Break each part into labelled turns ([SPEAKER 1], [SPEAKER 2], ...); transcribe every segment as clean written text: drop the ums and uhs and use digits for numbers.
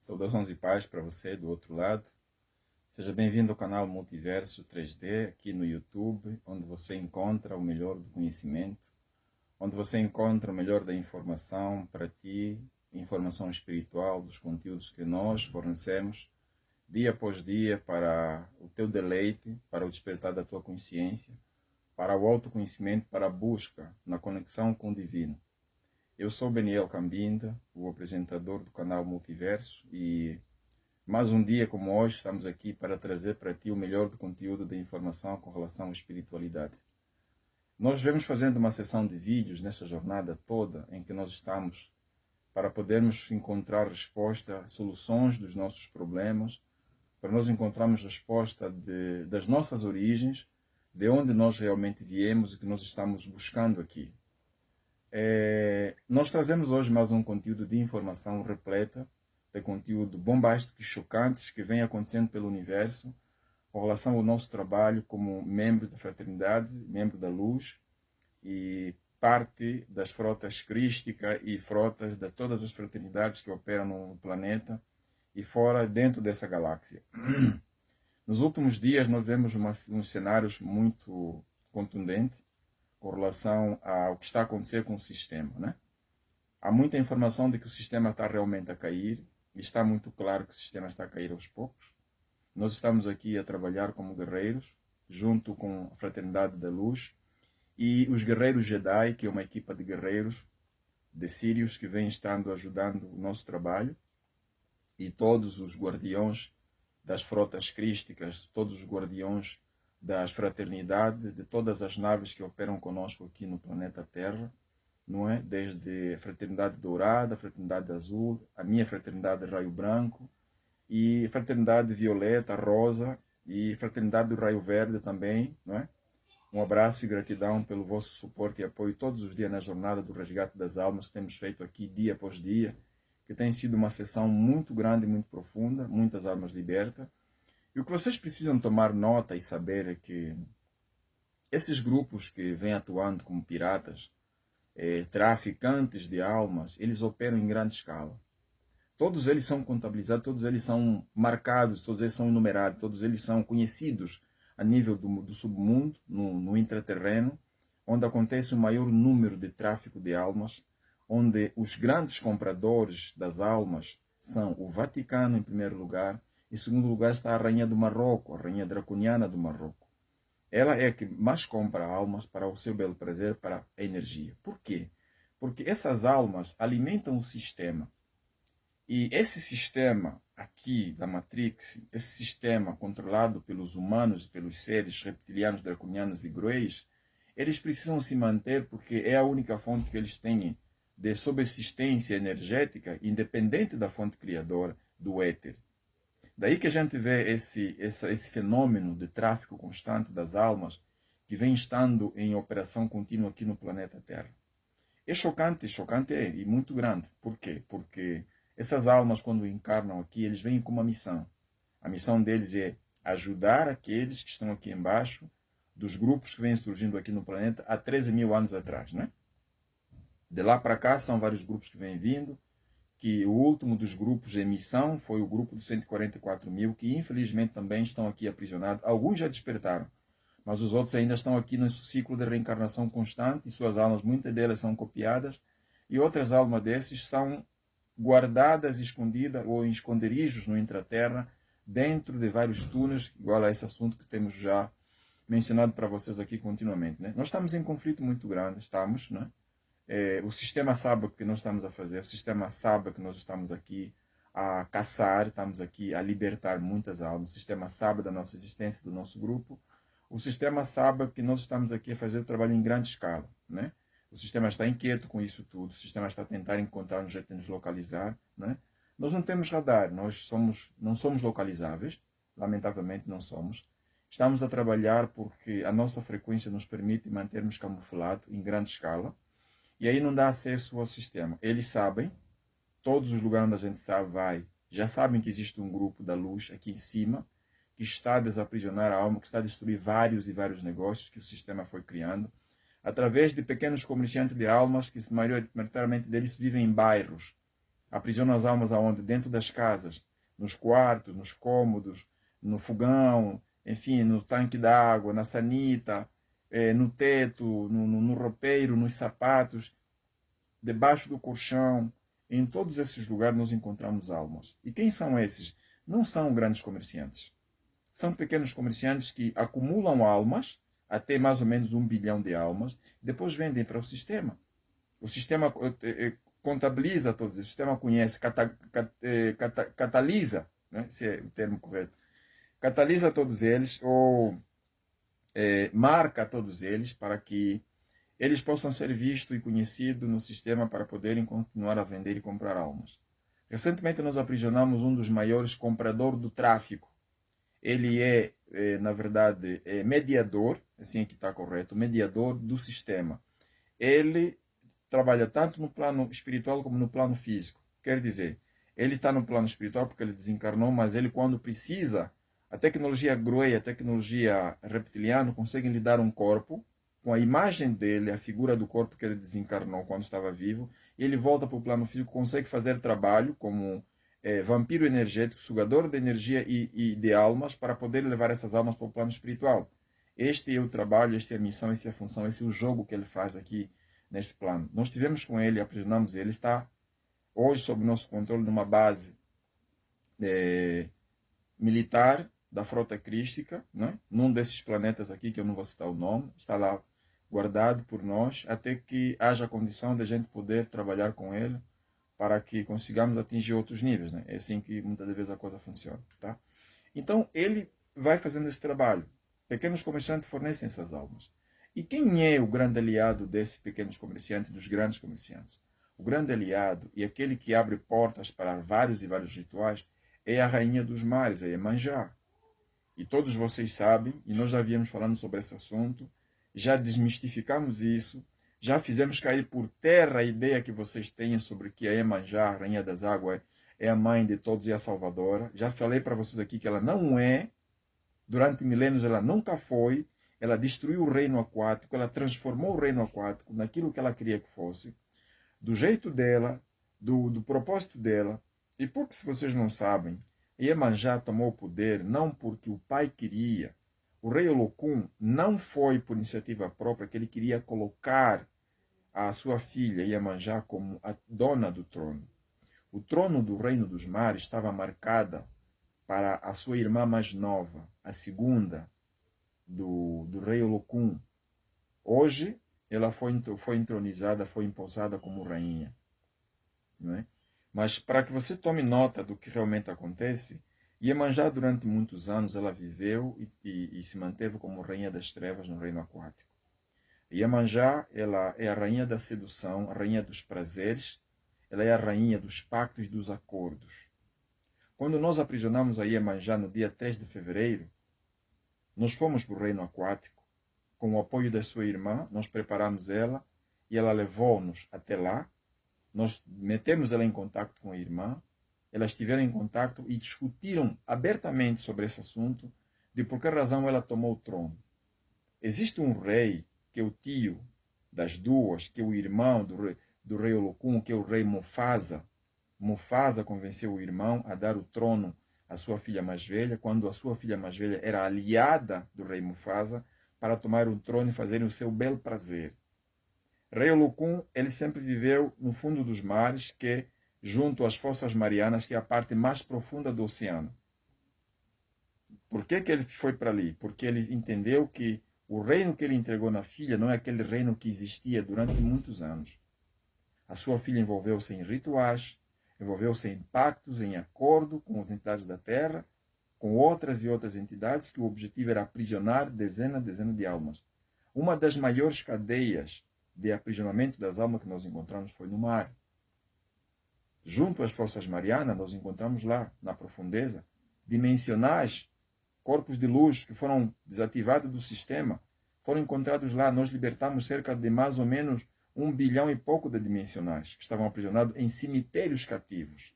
[SPEAKER 1] Saudações e paz para você do outro lado. Seja bem-vindo ao canal Multiverso 3D aqui no YouTube, onde você encontra o melhor do conhecimento, onde você encontra o melhor da informação para ti, informação espiritual dos conteúdos que nós fornecemos dia após dia para o teu deleite, para o despertar da tua consciência, para o autoconhecimento, para a busca na conexão com o divino. Eu sou Beniel Cambinda, o apresentador do canal Multiverso, e mais um dia como hoje estamos aqui para trazer para ti o melhor do conteúdo da informação com relação à espiritualidade. Nós vemos fazendo uma sessão de vídeos nessa jornada toda em que nós estamos para podermos encontrar resposta, soluções dos nossos problemas, para nós encontrarmos resposta das nossas origens, de onde nós realmente viemos e que nós estamos buscando aqui. Nós trazemos hoje mais um conteúdo de informação repleta, de conteúdo bombástico e chocantes que vem acontecendo pelo universo com relação ao nosso trabalho como membro da fraternidade, membro da luz e parte das frotas crísticas e frotas de todas as fraternidades que operam no planeta e fora dentro dessa galáxia. Nos últimos dias nós vemos uns cenários muito contundentes com relação ao que está a acontecer com o sistema, né? Há muita informação de que o sistema está realmente a cair, e está muito claro que o sistema está a cair aos poucos. Nós estamos aqui a trabalhar como guerreiros, junto com a Fraternidade da Luz, e os Guerreiros Jedi, que é uma equipa de guerreiros de Sírios que vem estando ajudando o nosso trabalho, e todos os guardiões das frotas crísticas, todos os guardiões das fraternidades, de todas as naves que operam conosco aqui no planeta Terra, não é? Desde a Fraternidade Dourada, a Fraternidade Azul, a minha Fraternidade Raio Branco, e a Fraternidade Violeta, Rosa, e a Fraternidade do Raio Verde também, não é? Um abraço e gratidão pelo vosso suporte e apoio todos os dias na jornada do resgate das almas que temos feito aqui dia após dia, que tem sido uma sessão muito grande e muito profunda, muitas almas libertas. E o que vocês precisam tomar nota e saber é que esses grupos que vêm atuando como piratas, traficantes de almas, eles operam em grande escala. Todos eles são contabilizados, todos eles são marcados, todos eles são enumerados, todos eles são conhecidos a nível do submundo, no intraterreno, onde acontece o maior número de tráfico de almas, onde os grandes compradores das almas são o Vaticano em primeiro lugar, em segundo lugar está a Rainha do Marrocos, a Rainha Draconiana do Marrocos. Ela é a que mais compra almas para o seu belo prazer, para a energia. Por quê? Porque essas almas alimentam o sistema. E esse sistema aqui da Matrix, esse sistema controlado pelos humanos, pelos seres reptilianos, draconianos e grueis, eles precisam se manter porque é a única fonte que eles têm de subsistência energética, independente da fonte criadora do éter. Daí que a gente vê esse fenômeno de tráfico constante das almas que vem estando em operação contínua aqui no planeta Terra. É chocante e muito grande. Por quê? Porque essas almas, quando encarnam aqui, eles vêm com uma missão. A missão deles é ajudar aqueles que estão aqui embaixo, dos grupos que vêm surgindo aqui no planeta há 13 mil anos atrás, né? De lá para cá são vários grupos que vêm vindo, que o último dos grupos em missão foi o grupo dos 144 mil, que infelizmente também estão aqui aprisionados. Alguns já despertaram, mas os outros ainda estão aqui nesse ciclo de reencarnação constante, e suas almas, muitas delas são copiadas, e outras almas desses são guardadas, escondidas ou em esconderijos no intraterra, dentro de vários túneis, igual a esse assunto que temos já mencionado para vocês aqui continuamente, né? Nós estamos em conflito muito grande, estamos, né? O sistema sabe o que nós estamos a fazer, o sistema sabe que nós estamos aqui a caçar, estamos aqui a libertar muitas almas, o sistema sabe da nossa existência, do nosso grupo, o sistema sabe que nós estamos aqui a fazer o trabalho em grande escala, né? O sistema está inquieto com isso tudo, o sistema está a tentar encontrar um jeito de nos localizar, né? Nós não temos radar, nós não somos localizáveis, lamentavelmente não somos. Estamos a trabalhar porque a nossa frequência nos permite mantermos camuflado em grande escala, e aí não dá acesso ao sistema. Eles sabem, todos os lugares onde a gente vai, já sabem que existe um grupo da luz aqui em cima, que está a desaprisionar a alma, que está a destruir vários e vários negócios que o sistema foi criando, através de pequenos comerciantes de almas, que maioritariamente deles vivem em bairros, Aprisiona as almas aonde? Dentro das casas, nos quartos, nos cômodos, no fogão, enfim, no tanque d'água, na sanita, no teto, no roupeiro, nos sapatos, debaixo do colchão. Em todos esses lugares nós encontramos almas. E quem são esses? Não são grandes comerciantes. São pequenos comerciantes que acumulam almas, até mais ou menos 1 bilhão de almas, depois vendem para o sistema. O sistema contabiliza todos, o sistema conhece, catalisa, né? Se é o termo correto, catalisa todos eles, ou marca todos eles, para que eles possam ser vistos e conhecidos no sistema para poderem continuar a vender e comprar almas. Recentemente nós aprisionamos um dos maiores compradores do tráfico. Ele na verdade, mediador, assim é que está correto, mediador do sistema. Ele trabalha tanto no plano espiritual como no plano físico. Quer dizer, ele está no plano espiritual porque ele desencarnou, mas ele, quando precisa, a tecnologia Grey, a tecnologia reptiliana, consegue lhe dar um corpo com a imagem dele, a figura do corpo que ele desencarnou quando estava vivo, e ele volta para o plano físico, consegue fazer trabalho como vampiro energético, sugador de energia e de almas, para poder levar essas almas para o plano espiritual. Este é o trabalho, esta é a missão, esta é a função, esse é o jogo que ele faz aqui neste plano. Nós estivemos com ele, aprisionamos ele, está hoje sob nosso controle numa base militar da frota crística, né? Num desses planetas aqui, que eu não vou citar o nome, está lá guardado por nós, até que haja a condição de a gente poder trabalhar com ele, para que consigamos atingir outros níveis, né? É assim que muitas vezes a coisa funciona, tá? Então, ele vai fazendo esse trabalho. Pequenos comerciantes fornecem essas almas. E quem é o grande aliado desses pequenos comerciantes, dos grandes comerciantes? O grande aliado e aquele que abre portas para vários e vários rituais é a rainha dos mares, a Iemanjá. E todos vocês sabem, e nós já viemos falando sobre esse assunto, já desmistificamos isso, já fizemos cair por terra a ideia que vocês têm sobre que a Iemanjá, a rainha das águas, é a mãe de todos e a salvadora. Já falei para vocês aqui que ela não é, durante milênios ela nunca foi, ela destruiu o reino aquático, ela transformou o reino aquático naquilo que ela queria que fosse, do jeito dela, do propósito dela. E porque, se vocês não sabem, Iemanjá tomou o poder não porque o pai queria. O rei Olokun não foi por iniciativa própria que ele queria colocar a sua filha Iemanjá como a dona do trono. O trono do reino dos mares estava marcada para a sua irmã mais nova, a segunda do rei Olokun. Hoje, ela foi entronizada, foi empossada como rainha. Não é? Mas para que você tome nota do que realmente acontece, Iemanjá, durante muitos anos, ela viveu e se manteve como rainha das trevas no reino aquático. Iemanjá, ela é a rainha da sedução, a rainha dos prazeres, ela é a rainha dos pactos e dos acordos. Quando nós aprisionamos a Iemanjá no dia 3 de fevereiro, nós fomos para o reino aquático, com o apoio da sua irmã, nós preparamos ela e ela levou-nos até lá. Nós metemos ela em contato com a irmã, elas estiveram em contato e discutiram abertamente sobre esse assunto, de por que razão ela tomou o trono. Existe um rei, que é o tio das duas, que é o irmão do rei Olokun, que é o rei Mufasa. Mufasa convenceu o irmão a dar o trono à sua filha mais velha, quando a sua filha mais velha era aliada do rei Mufasa, para tomar o trono e fazerem o seu bel prazer. Rei Olokun, ele sempre viveu no fundo dos mares, que é junto às Fossas Marianas, que é a parte mais profunda do oceano. Por que ele foi para ali? Porque ele entendeu que o reino que ele entregou na filha não é aquele reino que existia durante muitos anos. A sua filha envolveu-se em rituais, envolveu-se em pactos, em acordo com as entidades da terra, com outras e outras entidades, que o objetivo era aprisionar dezenas de almas. Uma das maiores cadeias de aprisionamento das almas que nós encontramos foi no mar. Junto às Fossas Marianas, nós encontramos lá, na profundeza, dimensionais, corpos de luz que foram desativados do sistema, foram encontrados lá. Nós libertamos cerca de mais ou menos 1 bilhão e pouco de dimensionais, que estavam aprisionados em cemitérios cativos.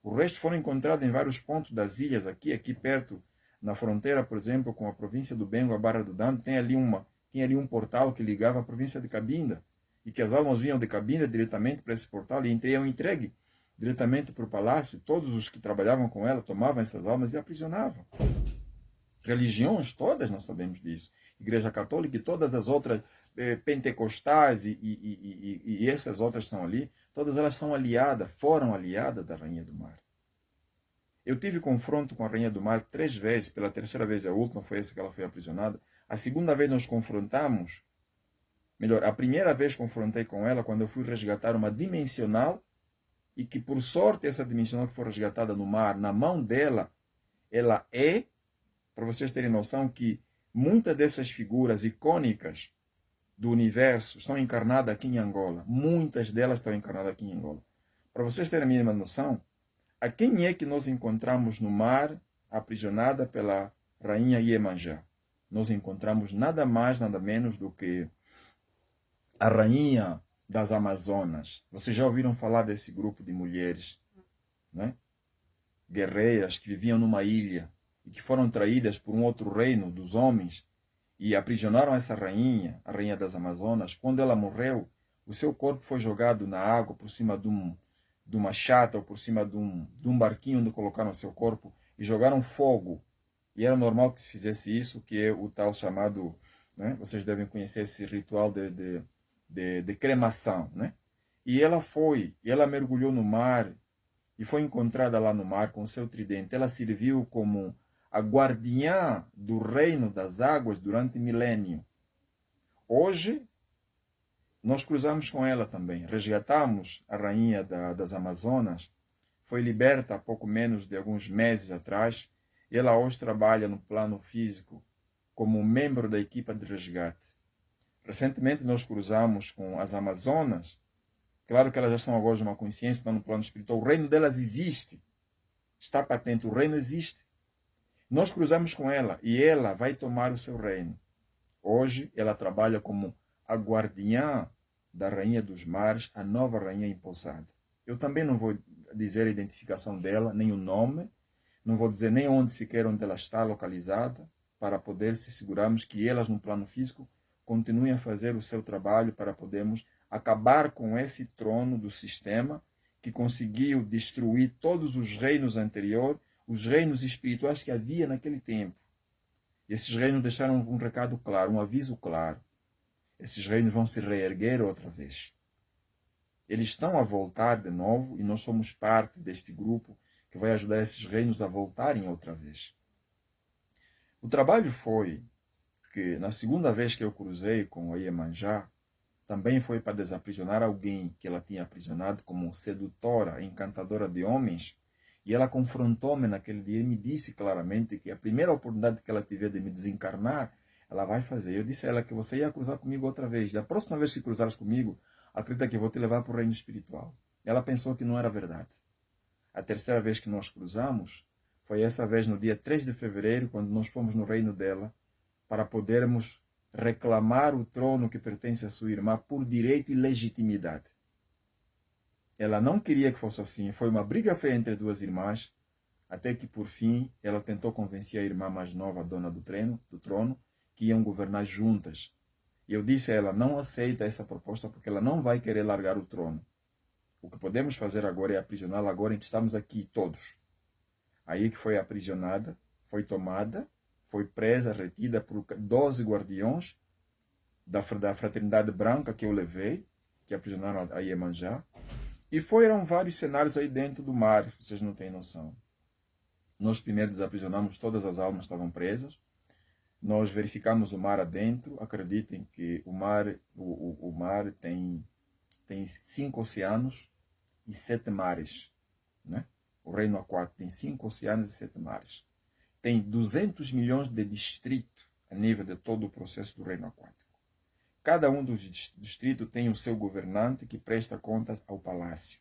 [SPEAKER 1] O resto foram encontrados em vários pontos das ilhas, aqui perto, na fronteira, por exemplo, com a província do Bengo, a Barra do Dano, tinha ali um portal que ligava a província de Cabinda, e que as almas vinham de Cabinda diretamente para esse portal e iam entregue diretamente para o palácio. Todos os que trabalhavam com ela tomavam essas almas e aprisionavam. Religiões todas, nós sabemos disso. Igreja Católica e todas as outras, pentecostais e essas outras estão ali, todas elas são aliadas, foram aliadas da Rainha do Mar. Eu tive confronto com a Rainha do Mar 3 vezes, pela terceira vez, a última foi essa que ela foi aprisionada. A segunda vez nós confrontamos, melhor, a primeira vez confrontei com ela quando eu fui resgatar uma dimensional, e que por sorte essa dimensional que foi resgatada no mar, na mão dela, ela é, para vocês terem noção que muitas dessas figuras icônicas do universo estão encarnadas aqui em Angola. Muitas delas estão encarnadas aqui em Angola. Para vocês terem a mínima noção, a quem é que nós encontramos no mar, aprisionada pela rainha Iemanjá? Nós encontramos nada mais, nada menos do que a rainha das Amazonas. Vocês já ouviram falar desse grupo de mulheres, né? Guerreiras que viviam numa ilha e que foram traídas por um outro reino dos homens e aprisionaram essa rainha, a rainha das Amazonas. Quando ela morreu, o seu corpo foi jogado na água por cima de uma chata ou por cima de um barquinho onde colocaram o seu corpo e jogaram fogo. E era normal que se fizesse isso, que é o tal chamado, né? Vocês devem conhecer esse ritual de cremação, né? E ela mergulhou no mar e foi encontrada lá no mar com o seu tridente. Ela serviu como a guardiã do reino das águas durante milênio. Hoje, nós cruzamos com ela também. Resgatamos a rainha das Amazonas. Foi liberta há pouco menos de alguns meses atrás. E ela hoje trabalha no plano físico como membro da equipa de resgate. Recentemente nós cruzamos com as Amazonas. Claro que elas já estão agora de uma consciência, estão no plano espiritual. O reino delas existe. Está patente, o reino existe. Nós cruzamos com ela e ela vai tomar o seu reino. Hoje ela trabalha como a guardiã da rainha dos mares, a nova rainha empossada. Eu também não vou dizer a identificação dela, nem o nome, não vou dizer nem onde sequer onde ela está localizada, para poder se segurarmos que elas no plano físico continuem a fazer o seu trabalho para podermos acabar com esse trono do sistema que conseguiu destruir todos os reinos anteriores, os reinos espirituais que havia naquele tempo. Esses reinos deixaram um recado claro, um aviso claro. Esses reinos vão se reerguer outra vez. Eles estão a voltar de novo e nós somos parte deste grupo que vai ajudar esses reinos a voltarem outra vez. O trabalho foi que, na segunda vez que eu cruzei com a Iemanjá, também foi para desaprisionar alguém que ela tinha aprisionado como sedutora, encantadora de homens, e ela confrontou-me naquele dia e me disse claramente que a primeira oportunidade que ela tiver de me desencarnar, ela vai fazer. Eu disse a ela que você ia cruzar comigo outra vez. Da próxima vez que cruzares comigo, acredita que eu vou te levar para o reino espiritual. Ela pensou que não era verdade. A terceira vez que nós cruzamos foi essa vez no dia 3 de fevereiro, quando nós fomos no reino dela, para podermos reclamar o trono que pertence à sua irmã por direito e legitimidade. Ela não queria que fosse assim. Foi uma briga feia entre duas irmãs, até que, por fim, ela tentou convencer a irmã mais nova, a dona do trono, que iam governar juntas. E eu disse a ela, não aceita essa proposta, porque ela não vai querer largar o trono. O que podemos fazer agora é aprisioná-la agora em que estamos aqui todos. Aí que foi aprisionada, foi tomada, foi presa, retida por 12 guardiões da fraternidade branca que eu levei, que aprisionaram a Iemanjá. E foram vários cenários aí dentro do mar, se vocês não têm noção. Nós primeiro desaprisionamos, todas as almas estavam presas. Nós verificamos o mar adentro. Acreditem que o mar tem 5 oceanos e 7 mares, né? O reino aquático tem 5 oceanos e 7 mares. Tem 200 milhões de distritos a nível de todo o processo do reino aquático. Cada um dos distritos tem o seu governante que presta contas ao palácio.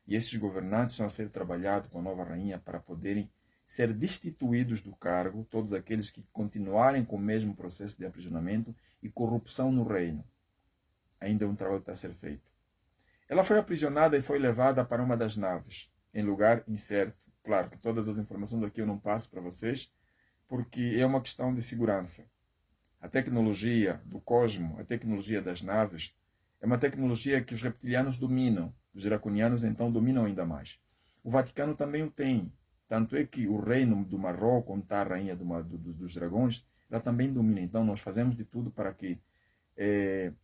[SPEAKER 1] E esses governantes vão ser trabalhados com a nova rainha para poderem ser destituídos do cargo todos aqueles que continuarem com o mesmo processo de aprisionamento e corrupção no reino. Ainda é um trabalho que está a ser feito. Ela foi aprisionada e foi levada para uma das naves, em lugar incerto. Claro que todas as informações aqui eu não passo para vocês, porque é uma questão de segurança. A tecnologia do cosmo, a tecnologia das naves, É uma tecnologia que os reptilianos dominam, os draconianos então dominam ainda mais. O Vaticano também o tem. Tanto é que o reino do Marrocos, onde está a rainha dos dragões, ela também domina. Então nós fazemos de tudo para que,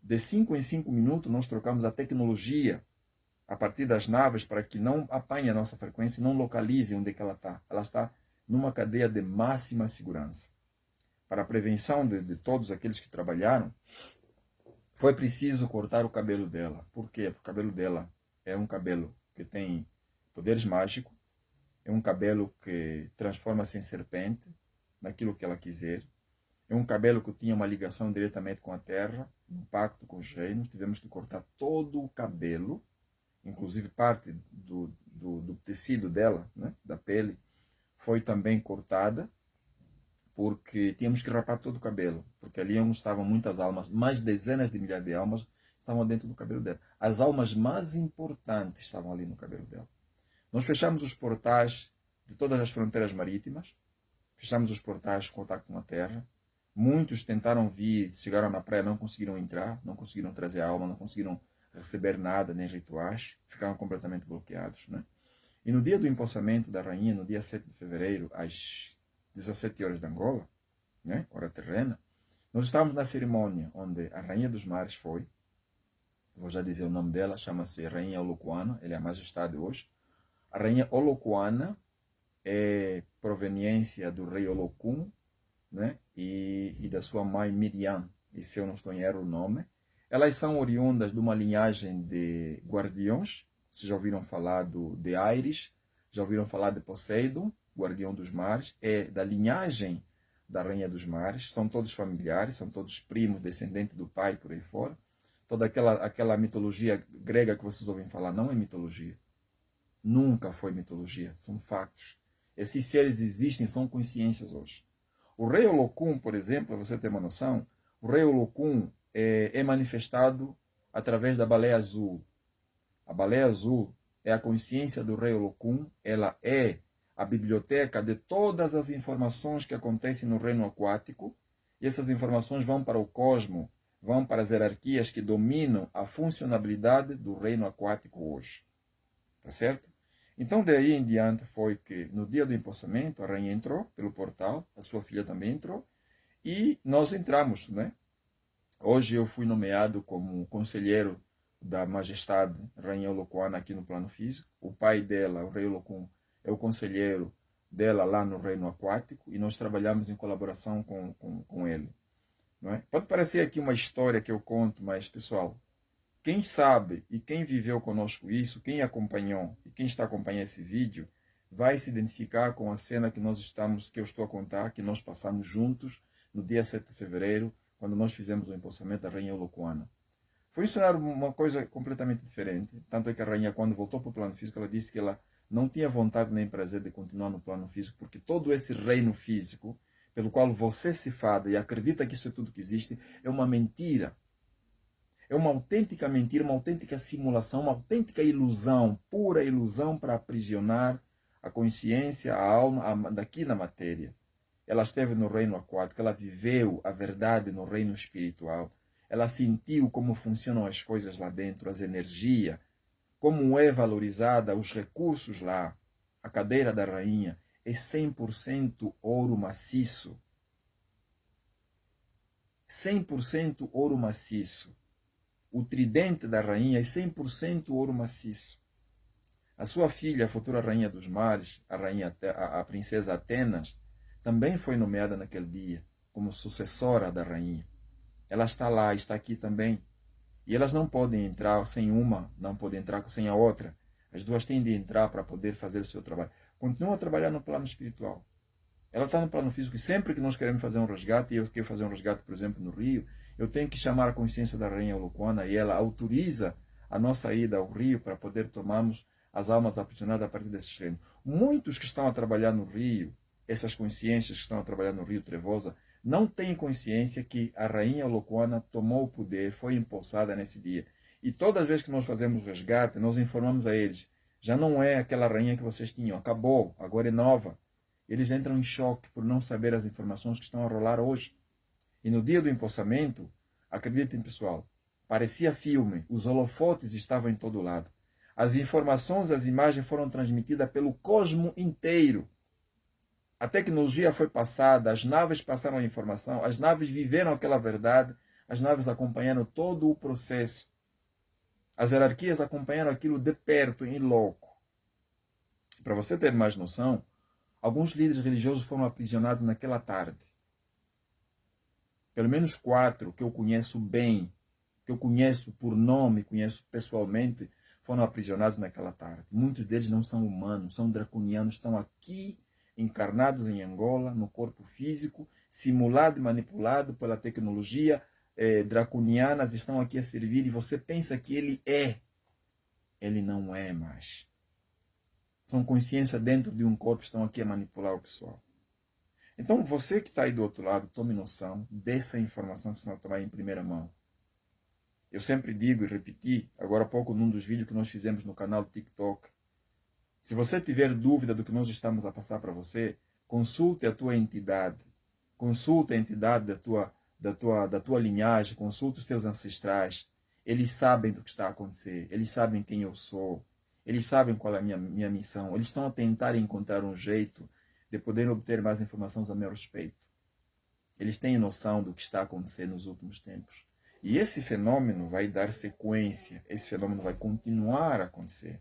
[SPEAKER 1] de 5 em 5 minutos, nós trocamos a tecnologia a partir das naves para que não apanhe a nossa frequência e não localize onde é que ela está. Ela está numa cadeia de máxima segurança. Para a prevenção de todos aqueles que trabalharam, foi preciso cortar o cabelo dela. Por quê? Porque o cabelo dela é um cabelo que tem poderes mágicos, é um cabelo que transforma-se em serpente, naquilo que ela quiser. É um cabelo que tinha uma ligação diretamente com a terra, um pacto com os reinos. Tivemos que cortar todo o cabelo, inclusive parte do tecido dela, né, da pele, foi também cortada, porque tínhamos que rapar todo o cabelo, porque ali onde estavam muitas almas, mais dezenas de milhares de almas, estavam dentro do cabelo dela. As almas mais importantes estavam ali no cabelo dela. Nós fechamos os portais de todas as fronteiras marítimas, fechamos os portais de contato com a terra. Muitos tentaram vir, chegaram na praia, não conseguiram entrar, não conseguiram trazer a alma, não conseguiram receber nada, nem rituais, ficaram completamente bloqueados, né? E no dia do empossamento da rainha, no dia 7 de fevereiro, às 17 horas de Angola, né, hora terrena, nós estávamos na cerimônia onde a rainha dos mares foi, vou já dizer o nome dela, chama-se Rainha Olocuana, ela é a majestade hoje. A rainha Olocuana é proveniência do rei Olocum, né, e da sua mãe Miriam, e se eu não estou em erro o nome. Elas são oriundas de uma linhagem de guardiões. Vocês já ouviram falar de Ares, já ouviram falar de Poseidon, guardião dos mares, é da linhagem da Rainha dos Mares, são todos familiares, são todos primos, descendentes do pai, por aí fora. Toda aquela mitologia grega que vocês ouvem falar não é mitologia. Nunca foi mitologia, são fatos. Esses seres existem, são consciências hoje. O rei Olocum, por exemplo, para você ter uma noção, o rei Olocum é manifestado através da baleia azul. A baleia azul é a consciência do rei Olocum, ela é a biblioteca de todas as informações que acontecem no reino aquático, e essas informações vão para o cosmo, vão para as hierarquias que dominam a funcionalidade do reino aquático hoje. Tá certo? Então, daí em diante foi que, no dia do empossamento, a rainha entrou pelo portal, a sua filha também entrou, e nós entramos, né? Hoje eu fui nomeado como conselheiro da majestade Rainha Olocuana aqui no plano físico. O pai dela, o rei Olocum, é o conselheiro dela lá no reino aquático, e nós trabalhamos em colaboração com ele. Não é? Pode parecer aqui uma história que eu conto, mas, pessoal, quem sabe e quem viveu conosco isso, quem acompanhou e quem está acompanhando esse vídeo, vai se identificar com a cena que eu estou a contar, que nós passamos juntos no dia 7 de fevereiro, quando nós fizemos o empossamento da Rainha Olocuana. Foi uma coisa completamente diferente. Tanto é que a rainha, quando voltou para o plano físico, ela disse que ela não tinha vontade nem prazer de continuar no plano físico, porque todo esse reino físico, pelo qual você se fada e acredita que isso é tudo que existe, é uma mentira. É uma autêntica mentira, uma autêntica simulação, uma autêntica ilusão, pura ilusão para aprisionar a consciência, a alma daqui na matéria. Ela esteve no reino aquático, ela viveu a verdade no reino espiritual. Ela sentiu como funcionam as coisas lá dentro, as energias, como é valorizada os recursos lá. A cadeira da rainha é 100% ouro maciço. 100% ouro maciço. O tridente da rainha é 100% ouro maciço. A sua filha, a futura rainha dos mares, a princesa Atenas, também foi nomeada naquele dia como sucessora da rainha. Ela está lá, está aqui também. E elas não podem entrar sem uma, não podem entrar sem a outra. As duas têm de entrar para poder fazer o seu trabalho. Continuam a trabalhar no plano espiritual. Ela está no plano físico, e sempre que nós queremos fazer um resgate, e eu quero fazer um resgate, por exemplo, no Rio, eu tenho que chamar a consciência da Rainha Olocuana, e ela autoriza a nossa ida ao Rio para poder tomarmos as almas aprisionadas a partir desses reinos. Muitos que estão a trabalhar no Rio, essas consciências que estão a trabalhar no Rio Trevosa, não têm consciência que a Rainha Olocuana tomou o poder, foi empossada nesse dia. E todas as vezes que nós fazemos resgate, nós informamos a eles, já não é aquela rainha que vocês tinham, acabou, agora é nova. Eles entram em choque por não saber as informações que estão a rolar hoje. E no dia do empossamento, acreditem, pessoal, Parecia filme, os holofotes estavam em todo lado. As informações, as imagens foram transmitidas pelo cosmo inteiro. A tecnologia foi passada, as naves passaram a informação, as naves viveram aquela verdade, as naves acompanharam todo o processo. As hierarquias acompanharam aquilo de perto, em loco. Para você ter mais noção, alguns líderes religiosos foram aprisionados naquela tarde. Pelo menos 4 que eu conheço bem, que eu conheço por nome, conheço pessoalmente, foram aprisionados naquela tarde. Muitos deles não são humanos, são draconianos, estão aqui encarnados em Angola, no corpo físico, simulado e manipulado pela tecnologia draconianas, estão aqui a servir e você pensa que ele é. Ele não é mais. São consciência dentro de um corpo, estão aqui a manipular o pessoal. Então, você que está aí do outro lado, tome noção dessa informação que você está a tomar em primeira mão. Eu sempre digo e repeti, agora há pouco, num dos vídeos que nós fizemos no canal do TikTok, se você tiver dúvida do que nós estamos a passar para você, consulte a tua entidade. Consulte a entidade da tua linhagem, consulte os teus ancestrais. Eles sabem do que está a acontecer, eles sabem quem eu sou, eles sabem qual é a minha missão. Eles estão a tentar encontrar um jeito de poder obter mais informações a meu respeito. Eles têm noção do que está a acontecer nos últimos tempos. E esse fenômeno vai dar sequência, esse fenômeno vai continuar a acontecer.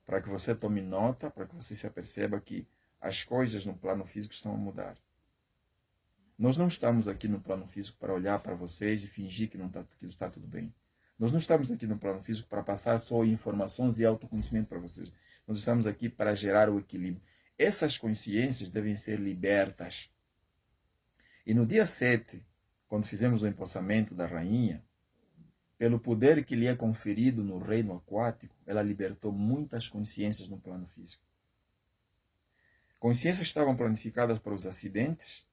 [SPEAKER 1] Para que você tome nota, para que você se aperceba que as coisas no plano físico estão a mudar. Nós não estamos aqui no plano físico para olhar para vocês e fingir que está tudo bem. Nós não estamos aqui no plano físico para passar só informações e autoconhecimento para vocês. Nós estamos aqui para gerar o equilíbrio. Essas consciências devem ser libertas. E no dia 7, quando fizemos o empossamento da rainha, pelo poder que lhe é conferido no reino aquático, ela libertou muitas consciências no plano físico. Consciências que estavam planificadas para os acidentes,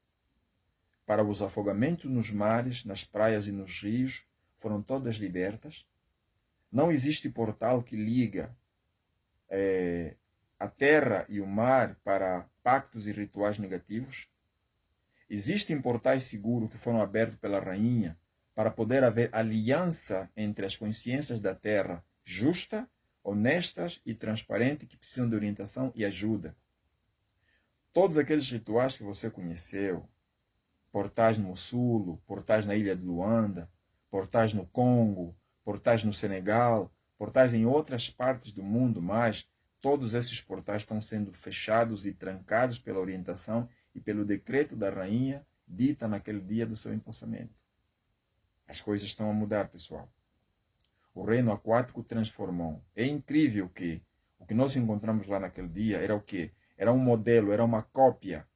[SPEAKER 1] para os afogamentos nos mares, nas praias e nos rios, foram todas libertas. Não existe portal que liga a terra e o mar para pactos e rituais negativos. Existem portais seguros que foram abertos pela rainha para poder haver aliança entre as consciências da terra justa, honestas e transparentes que precisam de orientação e ajuda. Todos aqueles rituais que você conheceu, portais no Mossulo, portais na ilha de Luanda, portais no Congo, portais no Senegal, portais em outras partes do mundo, mas todos esses portais estão sendo fechados e trancados pela orientação e pelo decreto da rainha dita naquele dia do seu empossamento. As coisas estão a mudar, pessoal. O reino aquático transformou. É incrível que o que nós encontramos lá naquele dia era o quê? Era um modelo, era uma cópia.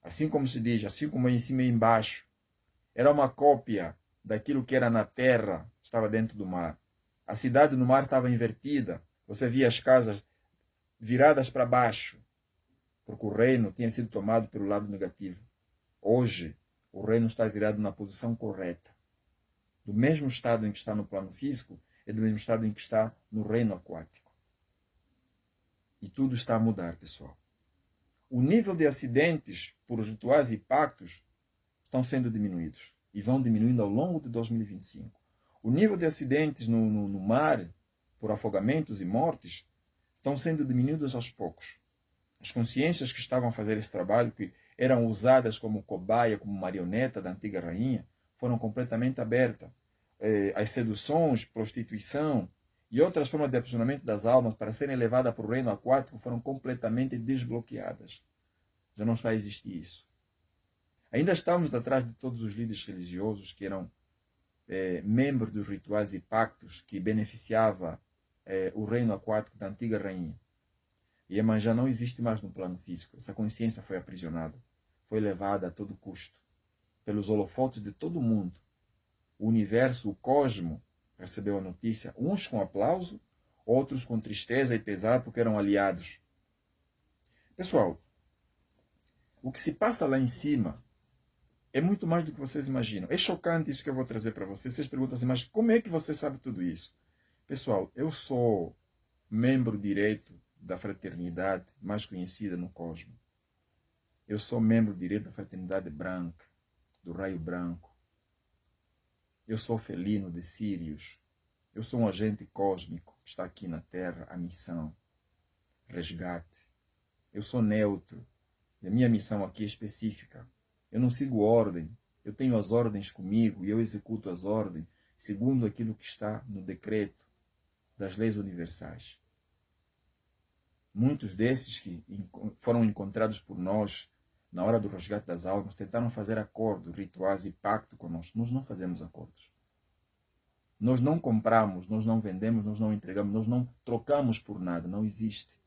[SPEAKER 1] Assim como se diz, assim como é em cima e embaixo. Era uma cópia daquilo que era na terra, estava dentro do mar. A cidade no mar estava invertida. Você via as casas viradas para baixo, porque o reino tinha sido tomado pelo lado negativo. Hoje, o reino está virado na posição correta. Do mesmo estado em que está no plano físico, é do mesmo estado em que está no reino aquático. E tudo está a mudar, pessoal. O nível de acidentes por rituais e pactos estão sendo diminuídos e vão diminuindo ao longo de 2025. O nível de acidentes no mar por afogamentos e mortes estão sendo diminuídos aos poucos. As consciências que estavam a fazer esse trabalho, que eram usadas como cobaia, como marioneta da antiga rainha, foram completamente abertas. As seduções, prostituição e outras formas de aprisionamento das almas para serem levadas para o reino aquático foram completamente desbloqueadas. Já não está a existir isso. Ainda estamos atrás de todos os líderes religiosos que eram membros dos rituais e pactos que beneficiava o reino aquático da antiga rainha. Iemanjá não existe mais no plano físico. Essa consciência foi aprisionada, foi levada a todo custo pelos holofotes de todo mundo. O universo, o cosmo, recebeu a notícia, uns com aplauso, outros com tristeza e pesar, porque eram aliados. Pessoal, o que se passa lá em cima é muito mais do que vocês imaginam. É chocante isso que eu vou trazer para vocês. Vocês perguntam assim, mas como é que você sabe tudo isso? Pessoal, eu sou membro direito da fraternidade mais conhecida no cosmo. Eu sou membro direito da fraternidade branca, do raio branco. Eu sou felino de Sírios. Eu sou um agente cósmico que está aqui na Terra, a missão, resgate. Eu sou neutro. E a minha missão aqui é específica. Eu não sigo ordem. Eu tenho as ordens comigo e eu executo as ordens segundo aquilo que está no decreto das leis universais. Muitos desses que foram encontrados por nós na hora do resgate das almas tentaram fazer acordos, rituais e pacto conosco. Nós não fazemos acordos. Nós não compramos, nós não vendemos, nós não entregamos, nós não trocamos por nada. Não existe.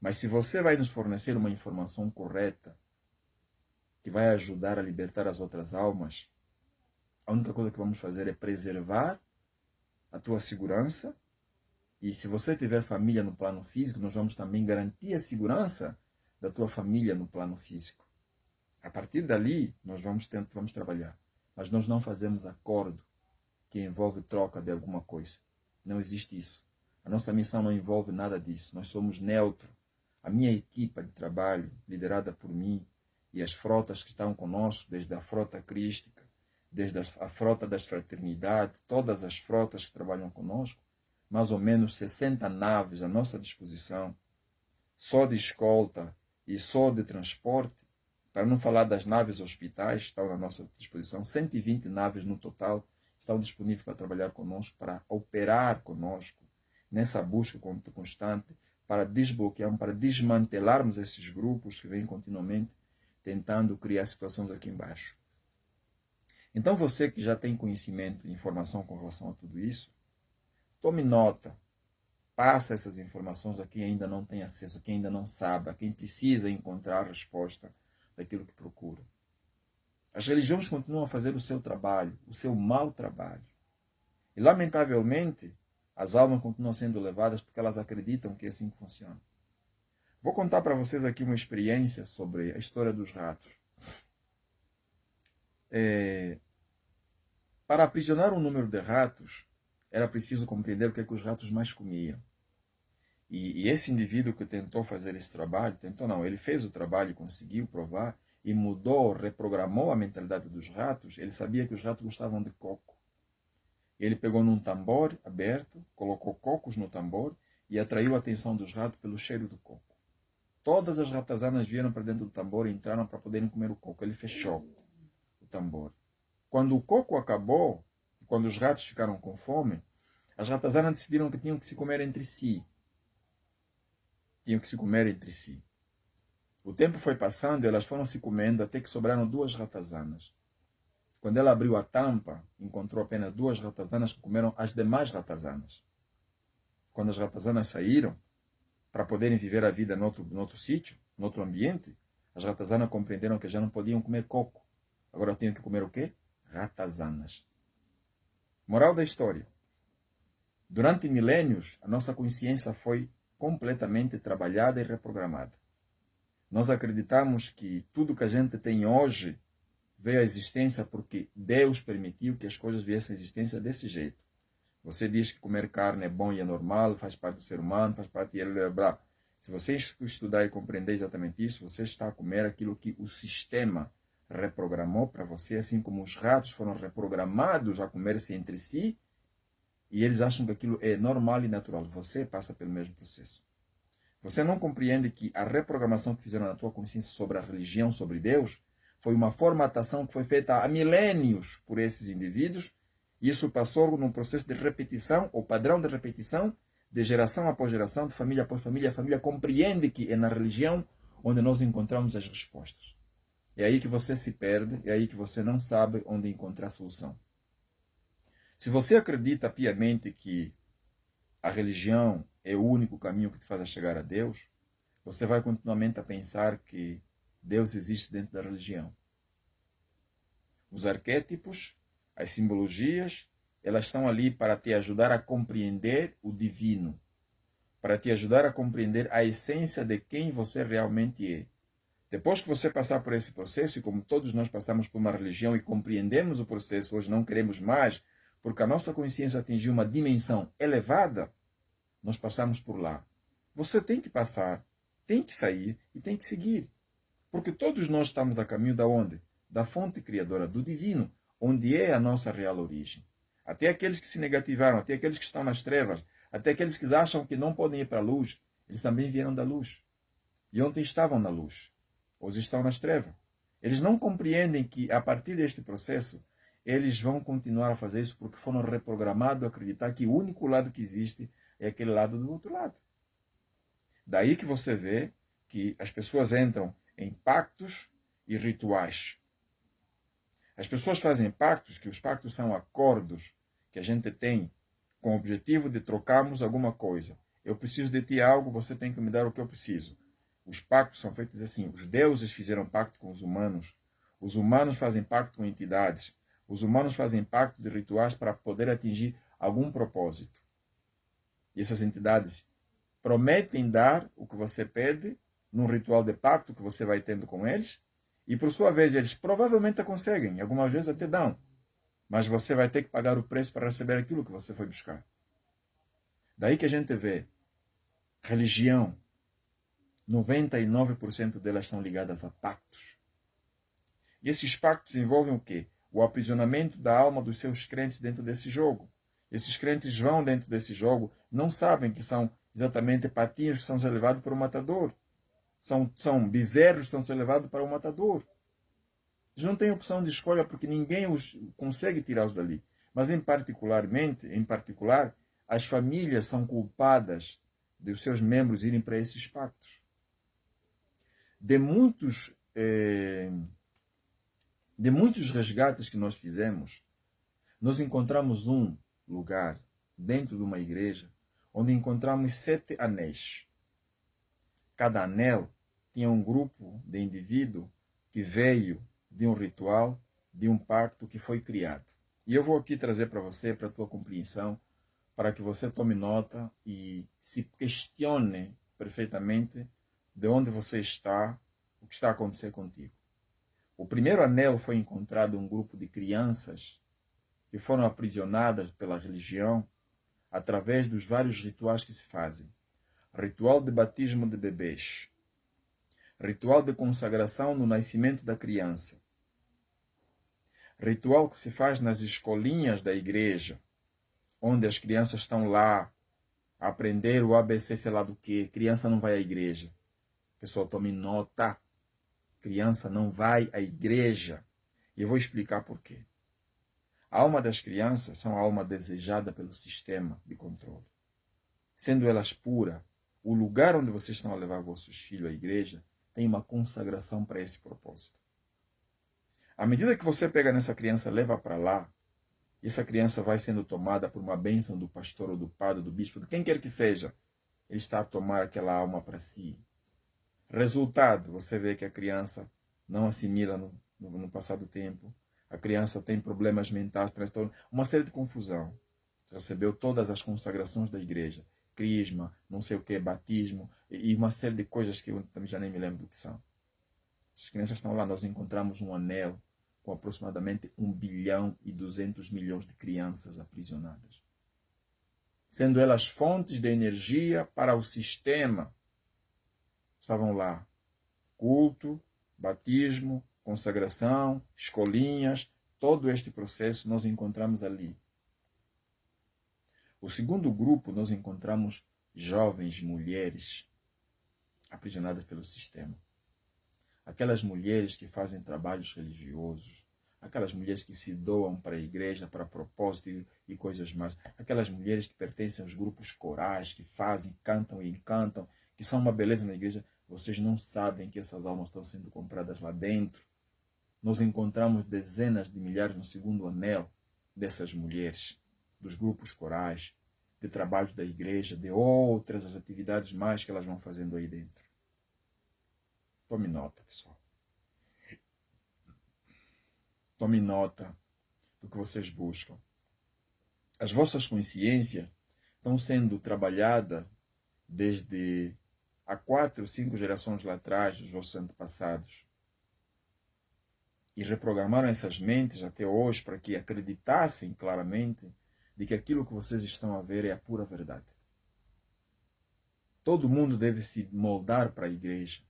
[SPEAKER 1] Mas se você vai nos fornecer uma informação correta, que vai ajudar a libertar as outras almas, a única coisa que vamos fazer é preservar a tua segurança. E se você tiver família no plano físico, nós vamos também garantir a segurança da tua família no plano físico. A partir dali, nós vamos trabalhar. Mas nós não fazemos acordo que envolve troca de alguma coisa. Não existe isso. A nossa missão não envolve nada disso. Nós somos neutros. A minha equipa de trabalho, liderada por mim, e as frotas que estão conosco, desde a frota crística, desde a frota das fraternidades, todas as frotas que trabalham conosco, mais ou menos 60 naves à nossa disposição, só de escolta e só de transporte, para não falar das naves hospitais que estão à nossa disposição, 120 naves no total estão disponíveis para trabalhar conosco, para operar conosco nessa busca constante, para desbloquearmos, para desmantelarmos esses grupos que vêm continuamente tentando criar situações aqui embaixo. Então você que já tem conhecimento e informação com relação a tudo isso, tome nota, passa essas informações a quem ainda não tem acesso, a quem ainda não sabe, a quem precisa encontrar a resposta daquilo que procura. As religiões continuam a fazer o seu trabalho, o seu mau trabalho. E lamentavelmente, as almas continuam sendo levadas porque elas acreditam que é assim que funciona. Vou contar para vocês aqui uma experiência sobre a história dos ratos. Para aprisionar um número de ratos, era preciso compreender o que é que os ratos mais comiam. E esse indivíduo que tentou fazer esse trabalho, ele fez o trabalho e conseguiu provar, e mudou, reprogramou a mentalidade dos ratos. Ele sabia que os ratos gostavam de coco. Ele pegou num tambor aberto, colocou cocos no tambor e atraiu a atenção dos ratos pelo cheiro do coco. Todas as ratazanas vieram para dentro do tambor e entraram para poderem comer o coco. Ele fechou o tambor. Quando o coco acabou, quando os ratos ficaram com fome, as ratazanas decidiram que tinham que se comer entre si. O tempo foi passando e elas foram se comendo até que sobraram 2 ratazanas. Quando ela abriu a tampa, encontrou apenas 2 ratazanas que comeram as demais ratazanas. Quando as ratazanas saíram, para poderem viver a vida no outro sítio, no outro ambiente, as ratazanas compreenderam que já não podiam comer coco. Agora tinham que comer o quê? Ratazanas. Moral da história. Durante milênios, a nossa consciência foi completamente trabalhada e reprogramada. Nós acreditamos que tudo que a gente tem hoje veio à existência porque Deus permitiu que as coisas viessem à existência desse jeito. Você diz que comer carne é bom e é normal, faz parte do ser humano, faz parte de blá. Se você estudar e compreender exatamente isso, você está a comer aquilo que o sistema reprogramou para você, assim como os ratos foram reprogramados a comer-se entre si, e eles acham que aquilo é normal e natural. Você passa pelo mesmo processo. Você não compreende que a reprogramação que fizeram na tua consciência sobre a religião, sobre Deus, foi uma formatação que foi feita há milênios por esses indivíduos. Isso passou num processo de repetição, ou padrão de repetição, de geração após geração, de família após família. A família compreende que é na religião onde nós encontramos as respostas. É aí que você se perde, é aí que você não sabe onde encontrar a solução. Se você acredita piamente que a religião é o único caminho que te faz chegar a Deus, você vai continuamente a pensar que Deus existe dentro da religião. Os arquétipos, as simbologias, elas estão ali para te ajudar a compreender o divino, para te ajudar a compreender a essência de quem você realmente é. Depois que você passar por esse processo, e como todos nós passamos por uma religião e compreendemos o processo, hoje não queremos mais, porque a nossa consciência atingiu uma dimensão elevada, nós passamos por lá. Você tem que passar, tem que sair e tem que seguir. Porque todos nós estamos a caminho da onde? Da fonte criadora, do divino, onde é a nossa real origem. Até aqueles que se negativaram, até aqueles que estão nas trevas, até aqueles que acham que não podem ir para a luz, eles também vieram da luz. E ontem estavam na luz, hoje estão nas trevas. Eles não compreendem que, a partir deste processo, eles vão continuar a fazer isso porque foram reprogramados a acreditar que o único lado que existe é aquele lado do outro lado. Daí que você vê que as pessoas entram em pactos e rituais. As pessoas fazem pactos, que os pactos são acordos que a gente tem com o objetivo de trocarmos alguma coisa. Eu preciso de ti algo, você tem que me dar o que eu preciso. Os pactos são feitos assim. Os deuses fizeram pacto com os humanos fazem pacto com entidades, os humanos fazem pacto de rituais para poder atingir algum propósito. E essas entidades prometem dar o que você pede num ritual de pacto que você vai tendo com eles, e por sua vez eles provavelmente conseguem, algumas vezes até dão, mas você vai ter que pagar o preço para receber aquilo que você foi buscar. Daí que a gente vê religião, 99% delas estão ligadas a pactos. E esses pactos envolvem o quê? O aprisionamento da alma dos seus crentes dentro desse jogo. Esses crentes vão dentro desse jogo, não sabem que são exatamente patinhos que são levados para o matador. São bezerros que são sendo levados para o matador. Eles não têm opção de escolha porque ninguém os consegue tirá-los dali. Mas em particular, as famílias são culpadas de os seus membros irem para esses pactos. De muitos resgates que nós fizemos, nós encontramos um lugar dentro de uma igreja onde encontramos 7 anéis. Cada anel tinha um grupo de indivíduo que veio de um ritual, de um pacto que foi criado. E eu vou aqui trazer para você, para a tua compreensão, para que você tome nota e se questione perfeitamente de onde você está, o que está a acontecer contigo. O primeiro anel foi encontrado em um grupo de crianças que foram aprisionadas pela religião através dos vários rituais que se fazem. Ritual de batismo de bebês, ritual de consagração no nascimento da criança, ritual que se faz nas escolinhas da igreja, onde as crianças estão lá a aprender o ABC, sei lá do que. Criança não vai à igreja. Pessoal, tome nota. Criança não vai à igreja. E eu vou explicar por quê. A alma das crianças são a alma desejada pelo sistema de controle. Sendo elas puras, o lugar onde vocês estão a levar vossos filhos à igreja tem uma consagração para esse propósito. À medida que você pega nessa criança, leva para lá, essa criança vai sendo tomada por uma bênção do pastor ou do padre, do bispo, de quem quer que seja. Ele está a tomar aquela alma para si. Resultado, você vê que a criança não assimila no passar do tempo. A criança tem problemas mentais, transtorno, uma série de confusão. Recebeu todas as consagrações da igreja. Crisma, não sei o que, batismo, e uma série de coisas que eu também já nem me lembro do que são. Essas crianças estão lá, nós encontramos um anel com aproximadamente 1,2 bilhão de crianças aprisionadas. Sendo elas fontes de energia para o sistema. Estavam lá. Culto, batismo, consagração, escolinhas, todo este processo nós encontramos ali. O segundo grupo, nós encontramos jovens mulheres aprisionadas pelo sistema. Aquelas mulheres que fazem trabalhos religiosos, aquelas mulheres que se doam para a igreja, para propósito e coisas mais. Aquelas mulheres que pertencem aos grupos corais, que fazem, cantam e encantam, que são uma beleza na igreja. Vocês não sabem que essas almas estão sendo compradas lá dentro. Nós encontramos dezenas de milhares no segundo anel dessas mulheres, dos grupos corais, de trabalhos da igreja, de outras as atividades mais que elas vão fazendo aí dentro. Tome nota, pessoal. Tome nota do que vocês buscam. As vossas consciências estão sendo trabalhadas desde há 4 ou 5 gerações lá atrás, dos vossos antepassados. E reprogramaram essas mentes até hoje para que acreditassem claramente de que aquilo que vocês estão a ver é a pura verdade. Todo mundo deve se moldar para a igreja.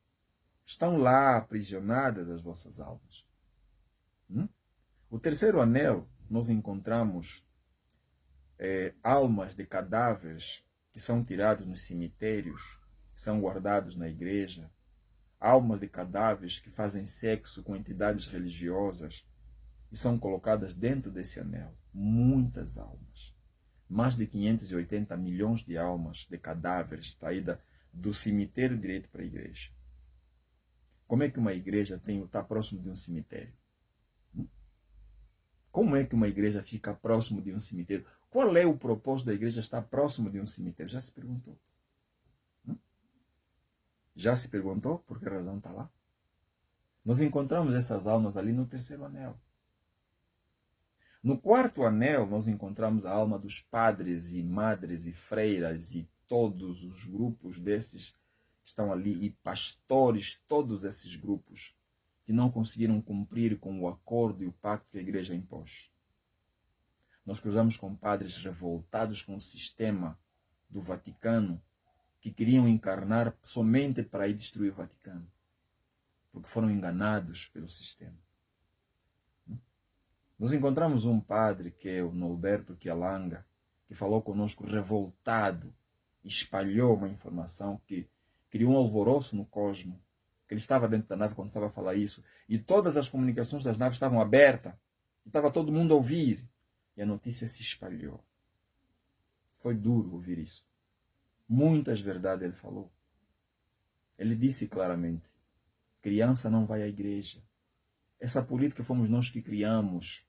[SPEAKER 1] Estão lá aprisionadas as vossas almas. O terceiro anel, nós encontramos almas de cadáveres que são tirados nos cemitérios, que são guardados na igreja, almas de cadáveres que fazem sexo com entidades religiosas e são colocadas dentro desse anel. Muitas almas. Mais de 580 milhões de almas de cadáveres traídas do cemitério direito para a igreja. Como é que uma igreja está próximo de um cemitério? Como é que uma igreja fica próximo de um cemitério? Qual é o propósito da igreja estar próximo de um cemitério? Já se perguntou? Já se perguntou por que razão está lá? Nós encontramos essas almas ali no terceiro anel. No quarto anel, nós encontramos a alma dos padres e madres e freiras e todos os grupos desses que estão ali, e pastores, todos esses grupos que não conseguiram cumprir com o acordo e o pacto que a igreja impôs. Nós cruzamos com padres revoltados com o sistema do Vaticano, que queriam encarnar somente para ir destruir o Vaticano, porque foram enganados pelo sistema. Nós encontramos um padre, que é o Norberto Kialanga, que falou conosco revoltado, espalhou uma informação que criou um alvoroço no cosmo, que ele estava dentro da nave quando estava a falar isso, e todas as comunicações das naves estavam abertas, e estava todo mundo a ouvir, e a notícia se espalhou. Foi duro ouvir isso. Muitas verdades ele falou. Ele disse claramente: criança não vai à igreja. Essa política fomos nós que criamos.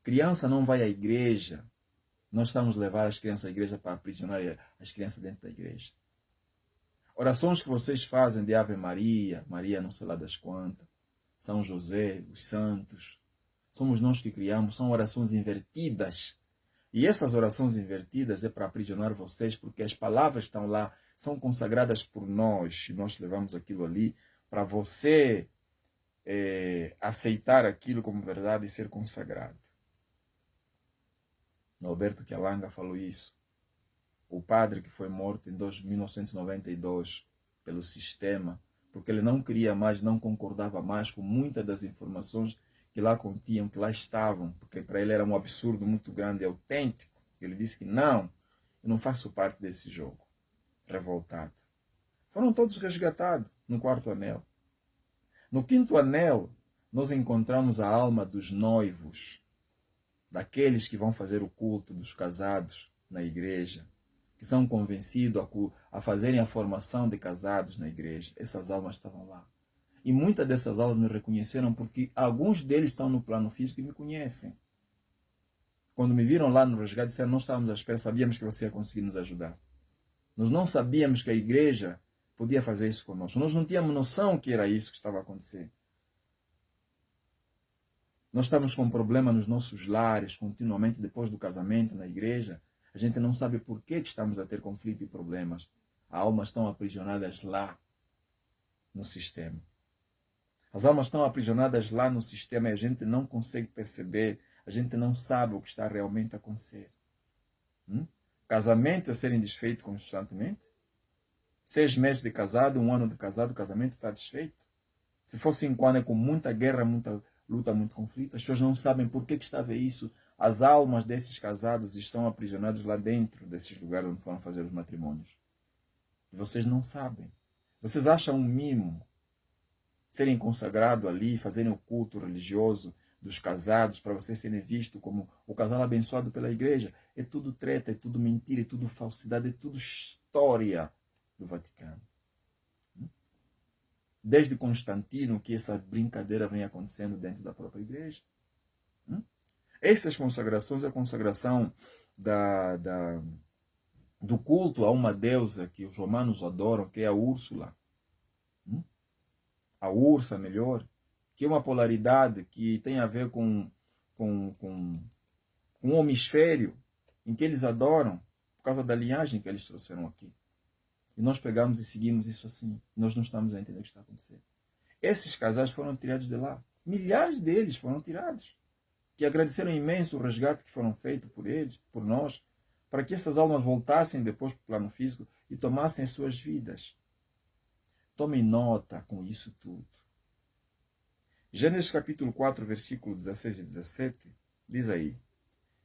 [SPEAKER 1] Criança não vai à igreja. Nós estamos a levar as crianças à igreja para aprisionar as crianças dentro da igreja. Orações que vocês fazem de Ave Maria, Maria não sei lá das quantas, São José, os santos, somos nós que criamos, são orações invertidas. E essas orações invertidas é para aprisionar vocês, porque as palavras que estão lá são consagradas por nós, e nós levamos aquilo ali para você aceitar aquilo como verdade e ser consagrado. Norberto Kialanga falou isso. O padre que foi morto em 1992 pelo sistema, porque ele não queria mais, não concordava mais com muitas das informações que lá continham, que lá estavam, porque para ele era um absurdo muito grande e autêntico. Ele disse que não, eu não faço parte desse jogo. Revoltado. Foram todos resgatados no quarto anel. No quinto anel, nós encontramos a alma dos noivos, daqueles que vão fazer o culto dos casados na igreja, que são convencidos a fazerem a formação de casados na igreja. Essas almas estavam lá. E muitas dessas almas me reconheceram porque alguns deles estão no plano físico e me conhecem. Quando me viram lá no resgate, disseram: nós estávamos à espera, sabíamos que você ia conseguir nos ajudar. Nós não sabíamos que a igreja podia fazer isso conosco. Nós não tínhamos noção que era isso que estava a acontecer. Nós estamos com um problema nos nossos lares, continuamente depois do casamento, na igreja. A gente não sabe por que estamos a ter conflito e problemas. As almas estão aprisionadas lá, no sistema. As almas estão aprisionadas lá no sistema e a gente não consegue perceber, a gente não sabe o que está realmente a acontecer. Casamento é serem desfeito constantemente. 6 meses de casado, 1 ano de casado, o casamento está desfeito. Se for 5 anos é com muita guerra, muita luta, muito conflito. As pessoas não sabem por que estava isso. As almas desses casados estão aprisionadas lá dentro desses lugares onde foram fazer os matrimônios. E vocês não sabem. Vocês acham um mimo serem consagrados ali, fazerem o culto religioso dos casados para vocês serem vistos como o casal abençoado pela igreja. É tudo treta, é tudo mentira, é tudo falsidade, é tudo história do Vaticano. Desde Constantino que essa brincadeira vem acontecendo dentro da própria igreja. Essas consagrações é a consagração do culto a uma deusa que os romanos adoram, que é a Úrsula. A Ursa, melhor, que é uma polaridade que tem a ver com um hemisfério em que eles adoram por causa da linhagem que eles trouxeram aqui. E nós pegamos e seguimos isso assim. Nós não estamos a entender o que está acontecendo. Esses casais foram tirados de lá. Milhares deles foram tirados. Que agradeceram imenso o resgate que foram feitos por eles, por nós, para que essas almas voltassem depois para o plano físico e tomassem as suas vidas. Tomem nota com isso tudo. Gênesis capítulo 4, versículo 16 e 17, diz aí: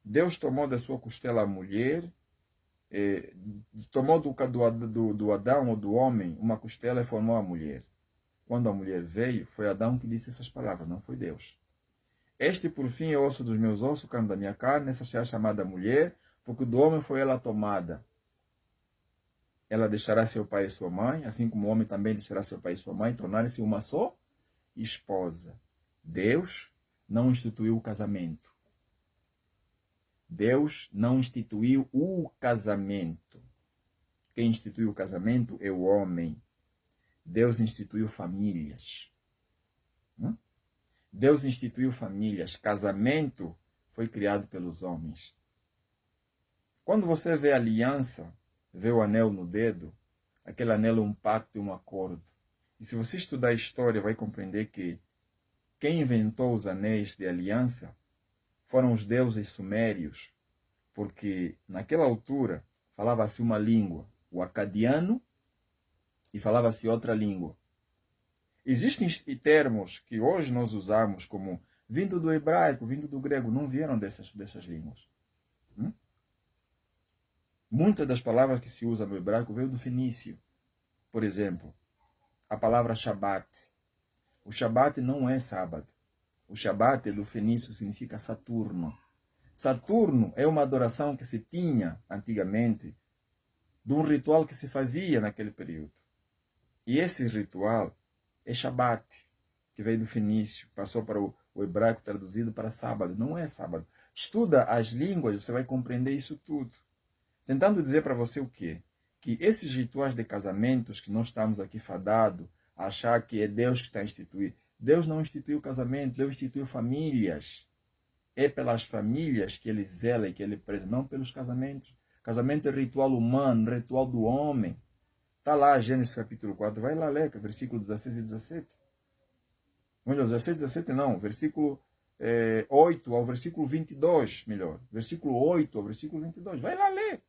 [SPEAKER 1] Deus tomou da sua costela a mulher, tomou do Adão ou do homem uma costela e formou a mulher. Quando a mulher veio, foi Adão que disse essas palavras, não foi Deus. Este, por fim, é osso dos meus ossos, carne da minha carne, essa será chamada mulher, porque do homem foi ela tomada. Ela deixará seu pai e sua mãe, assim como o homem também deixará seu pai e sua mãe, tornarem-se uma só esposa. Deus não instituiu o casamento. Deus não instituiu o casamento. Quem instituiu o casamento é o homem. Deus instituiu famílias. Deus instituiu famílias. Casamento foi criado pelos homens. Quando você vê aliança, vê o anel no dedo, aquele anel é um pacto e um acordo. E se você estudar a história, vai compreender que quem inventou os anéis de aliança foram os deuses sumérios, porque naquela altura falava-se uma língua, o acadiano, e falava-se outra língua. Existem termos que hoje nós usamos como vindo do hebraico, vindo do grego, não vieram dessas línguas. Muitas das palavras que se usa no hebraico veio do fenício. Por exemplo, a palavra Shabat. O Shabat não é sábado. O Shabat do fenício significa Saturno. Saturno é uma adoração que se tinha antigamente de um ritual que se fazia naquele período. E esse ritual é Shabat, que veio do fenício, passou para o hebraico traduzido para sábado. Não é sábado. Estuda as línguas, você vai compreender isso tudo. Tentando dizer para você o quê? Que esses rituais de casamentos que nós estamos aqui fadados a achar que é Deus que está a instituir. Deus não instituiu casamento, Deus instituiu famílias. É pelas famílias que ele zela e que ele preza, não pelos casamentos. Casamento é ritual humano, ritual do homem. Está lá, Gênesis capítulo 4, vai lá ler, versículo 16 e 17. Melhor, 16 e 17 não, versículo 8 ao versículo 22, melhor. Versículo 8 ao versículo 22, vai lá ler.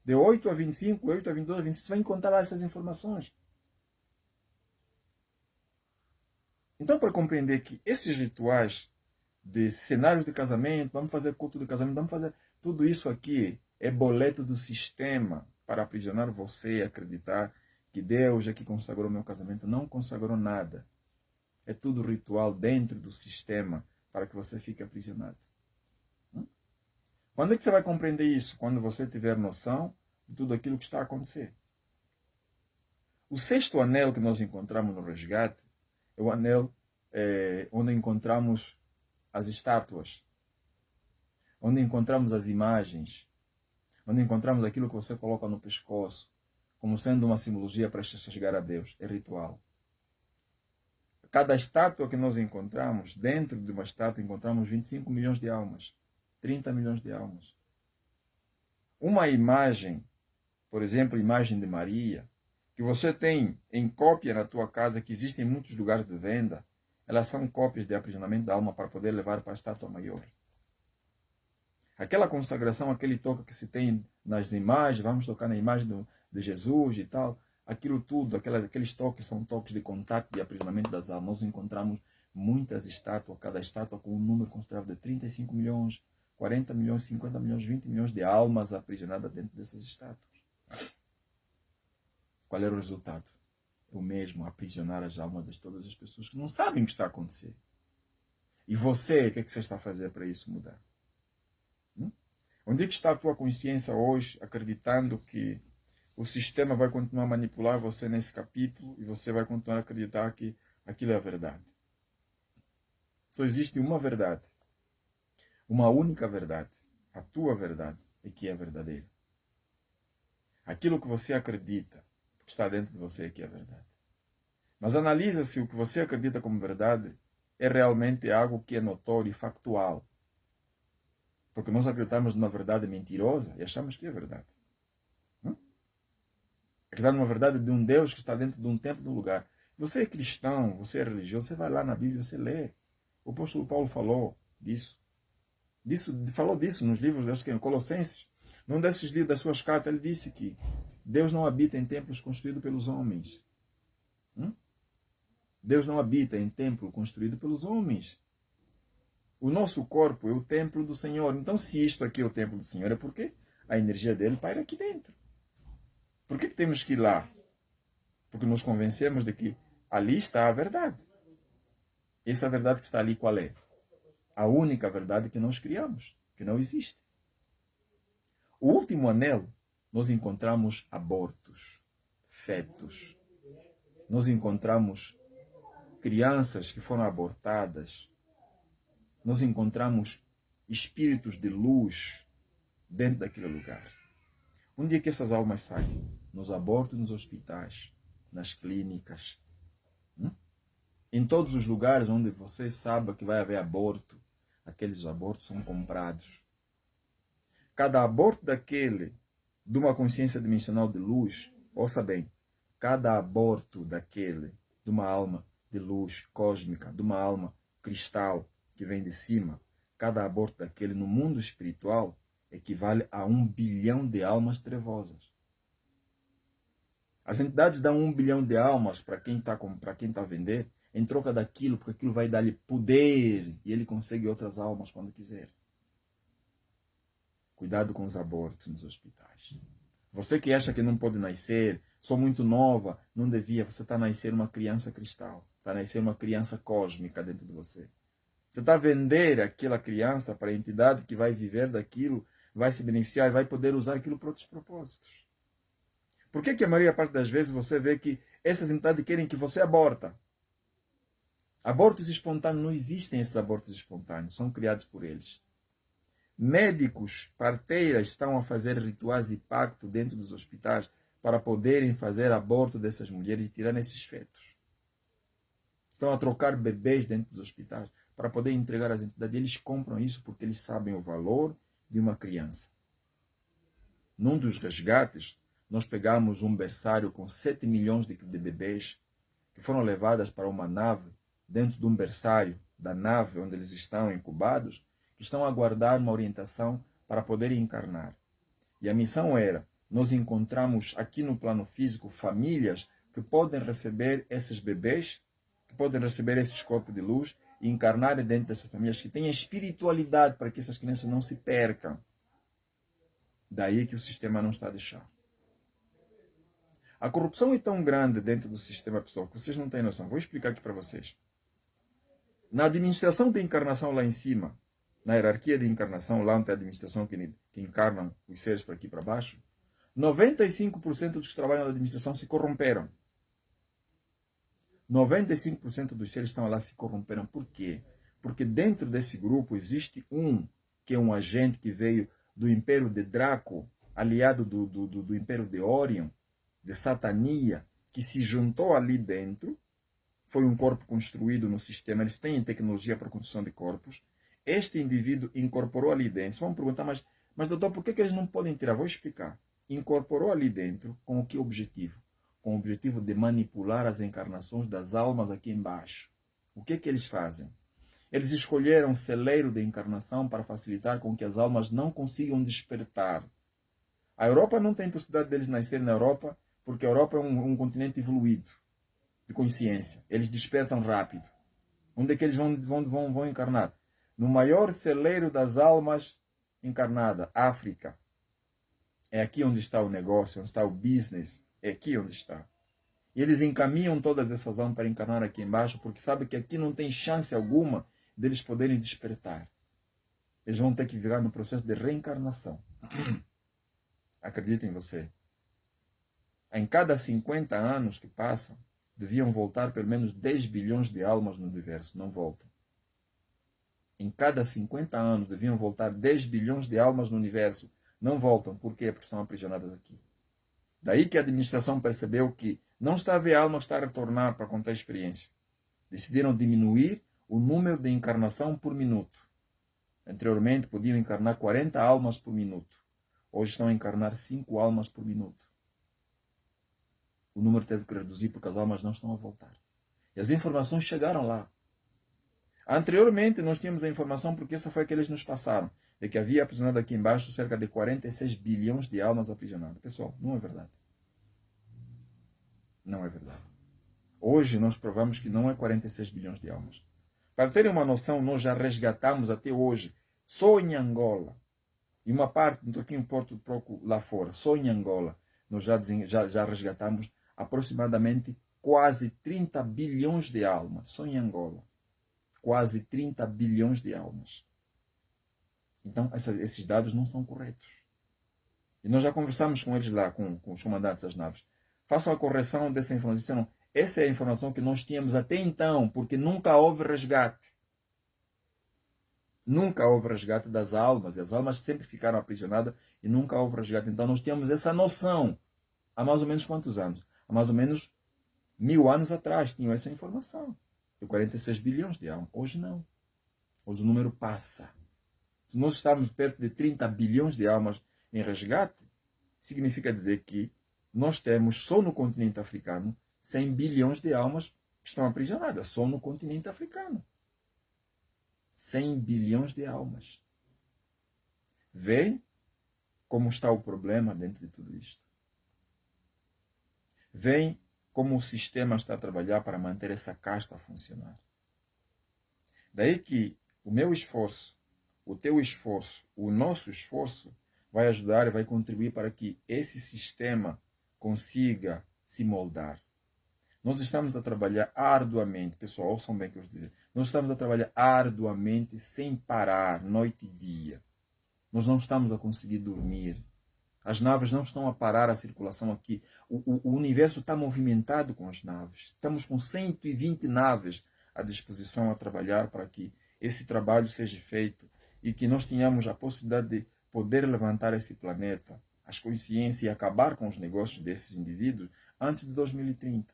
[SPEAKER 1] De 8 a 25, 8 a 22, 26, você vai encontrar lá essas informações. Então, para compreender que esses rituais de cenários de casamento, vamos fazer culto de casamento, vamos fazer tudo isso aqui, é boleto do sistema para aprisionar você e acreditar que Deus é que consagrou meu casamento. Não consagrou nada. É tudo ritual dentro do sistema para que você fique aprisionado. Quando é que você vai compreender isso? Quando você tiver noção de tudo aquilo que está a acontecer. O sexto anel que nós encontramos no resgate é o anel onde encontramos as estátuas, onde encontramos as imagens, onde encontramos aquilo que você coloca no pescoço, como sendo uma simbologia para chegar a Deus. É ritual. Cada estátua que nós encontramos, dentro de uma estátua encontramos 25 milhões de almas, 30 milhões de almas. Uma imagem, por exemplo, a imagem de Maria, que você tem em cópia na tua casa, que existem em muitos lugares de venda, elas são cópias de aprisionamento da alma para poder levar para a estátua maior. Aquela consagração, aquele toque que se tem nas imagens, vamos tocar na imagem de Jesus e tal, aquilo tudo, aqueles toques são toques de contato, de aprisionamento das almas. Nós encontramos muitas estátuas, cada estátua com um número considerável de 35 milhões, 40 milhões, 50 milhões, 20 milhões de almas aprisionadas dentro dessas estátuas. Qual era o resultado? O mesmo, aprisionar as almas de todas as pessoas que não sabem o que está a acontecer. E você, o que você está a fazer para isso mudar? Onde é que está a tua consciência hoje, acreditando que o sistema vai continuar a manipular você nesse capítulo e você vai continuar a acreditar que aquilo é a verdade? Só existe uma verdade. Uma única verdade. A tua verdade é que é verdadeira. Aquilo que você acredita, que está dentro de você é que é verdade. Mas analisa se o que você acredita como verdade é realmente algo que é notório e factual. Porque nós acreditamos numa verdade mentirosa e achamos que é verdade. Acreditamos numa verdade de um Deus que está dentro de um tempo e de um lugar. Você é cristão, você é religioso, você vai lá na Bíblia, você lê. O apóstolo Paulo falou disso. Falou disso nos livros, acho que em Colossenses. Num desses livros das suas cartas, ele disse que Deus não habita em templos construídos pelos homens. Deus não habita em templo construído pelos homens. O nosso corpo é o templo do Senhor. Então, se isto aqui é o templo do Senhor, é porque a energia dele paira aqui dentro. Por que temos que ir lá? Porque nos convencemos de que ali está a verdade. Essa verdade que está ali, qual é? A única verdade que nós criamos, que não existe. O último anel, nós encontramos abortos, fetos. Nós encontramos crianças que foram abortadas. Nós encontramos espíritos de luz dentro daquele lugar. Um dia que essas almas saem, nos abortos, nos hospitais, nas clínicas, em todos os lugares onde você sabe que vai haver aborto, aqueles abortos são comprados. Cada aborto daquele, de uma consciência dimensional de luz, ouça bem, cada aborto daquele, de uma alma de luz cósmica, de uma alma cristal que vem de cima, cada aborto daquele no mundo espiritual equivale a 1 bilhão de almas trevosas. As entidades dão 1 bilhão de almas para quem está a vender, em troca daquilo, porque aquilo vai dar-lhe poder e ele consegue outras almas quando quiser. Cuidado com os abortos nos hospitais. Você que acha que não pode nascer, sou muito nova, não devia, você está a nascer uma criança cristal, está a nascer uma criança cósmica dentro de você. Você está a vender aquela criança para a entidade que vai viver daquilo, vai se beneficiar, vai poder usar aquilo para outros propósitos. Por que a maior parte das vezes você vê que essas entidades querem que você aborta? Abortos espontâneos, não existem esses abortos espontâneos, são criados por eles. Médicos, parteiras estão a fazer rituais e pacto dentro dos hospitais para poderem fazer aborto dessas mulheres e tirar esses fetos. Estão a trocar bebês dentro dos hospitais para poder entregar às entidades. Eles compram isso porque eles sabem o valor de uma criança. Num dos resgates, nós pegamos um berçário com 7 milhões de bebês que foram levadas para uma nave, dentro de um berçário da nave onde eles estão incubados, que estão a aguardar uma orientação para poderem encarnar. E a missão era, nós encontramos aqui no plano físico famílias que podem receber esses bebês, que podem receber esses corpos de luz e encarnarem dentro dessas famílias, que têm espiritualidade para que essas crianças não se percam. Daí que o sistema não está a deixar. A corrupção é tão grande dentro do sistema, pessoal, que vocês não têm noção. Vou explicar aqui para vocês. Na administração da encarnação lá em cima, na hierarquia de encarnação, lá onde tem a administração que encarnam os seres para aqui para baixo, 95% dos que trabalham na administração se corromperam. 95% dos seres que estão lá se corromperam. Por quê? Porque dentro desse grupo existe um que é um agente que veio do Império de Draco, aliado do Império de Orion, de Satania, que se juntou ali dentro. Foi um corpo construído no sistema. Eles têm tecnologia para a construção de corpos. Este indivíduo incorporou ali dentro. Vamos perguntar, mas doutor, por que eles não podem tirar? Vou explicar. Incorporou ali dentro com o que objetivo? Com o objetivo de manipular as encarnações das almas aqui embaixo. O que eles fazem? Eles escolheram um celeiro de encarnação para facilitar com que as almas não consigam despertar. A Europa não tem possibilidade deles nascerem na Europa, porque a Europa é um continente evoluído de consciência. Eles despertam rápido. Onde é que eles vão encarnar? No maior celeiro das almas encarnada, África. É aqui onde está o negócio, onde está o business. É aqui onde está. E eles encaminham todas essas almas para encarnar aqui embaixo, porque sabem que aqui não tem chance alguma deles poderem despertar. Eles vão ter que virar no processo de reencarnação. Acredita em você. Em cada 50 anos que passam, deviam voltar pelo menos 10 bilhões de almas no universo. Não voltam. Em cada 50 anos deviam voltar 10 bilhões de almas no universo. Não voltam. Por quê? Porque estão aprisionadas aqui. Daí que a administração percebeu que não está a ver almas estar a retornar para contar a experiência. Decidiram diminuir o número de encarnação por minuto. Anteriormente podiam encarnar 40 almas por minuto. Hoje estão a encarnar 5 almas por minuto. O número teve que reduzir porque as almas não estão a voltar. E as informações chegaram lá. Anteriormente nós tínhamos a informação, porque essa foi a que eles nos passaram, de que havia aprisionado aqui embaixo cerca de 46 bilhões de almas aprisionadas. Pessoal, não é verdade. Não é verdade. Hoje nós provamos que não é 46 bilhões de almas. Para terem uma noção, nós já resgatamos até hoje, só em Angola, e uma parte, um pouquinho Porto Troco lá fora, só em Angola, nós já resgatamos aproximadamente quase 30 bilhões de almas, só em Angola. Quase 30 bilhões de almas. Então, esses dados não são corretos. E nós já conversamos com eles lá, com os comandantes das naves. Façam a correção dessa informação. Essa é a informação que nós tínhamos até então, porque nunca houve resgate. Nunca houve resgate das almas. E as almas sempre ficaram aprisionadas e nunca houve resgate. Então nós tínhamos essa noção. Há mais ou menos quantos anos? Há mais ou menos 1000 anos atrás tinham essa informação. De 46 bilhões de almas. Hoje não. Hoje o número passa. Se nós estamos perto de 30 bilhões de almas em resgate, significa dizer que nós temos só no continente africano 100 bilhões de almas que estão aprisionadas. Só no continente africano. 100 bilhões de almas. Vêem como está o problema dentro de tudo isto. Vêem como o sistema está a trabalhar para manter essa casta a funcionar. Daí que o meu esforço, o teu esforço, o nosso esforço vai ajudar e vai contribuir para que esse sistema consiga se moldar. Nós estamos a trabalhar arduamente, pessoal, ouçam bem o que eu vou dizer. Nós estamos a trabalhar arduamente, sem parar, noite e dia. Nós não estamos a conseguir dormir. As naves não estão a parar a circulação aqui. O universo está movimentado com as naves. Estamos com 120 naves à disposição a trabalhar para que esse trabalho seja feito e que nós tenhamos a possibilidade de poder levantar esse planeta, as consciências e acabar com os negócios desses indivíduos antes de 2030.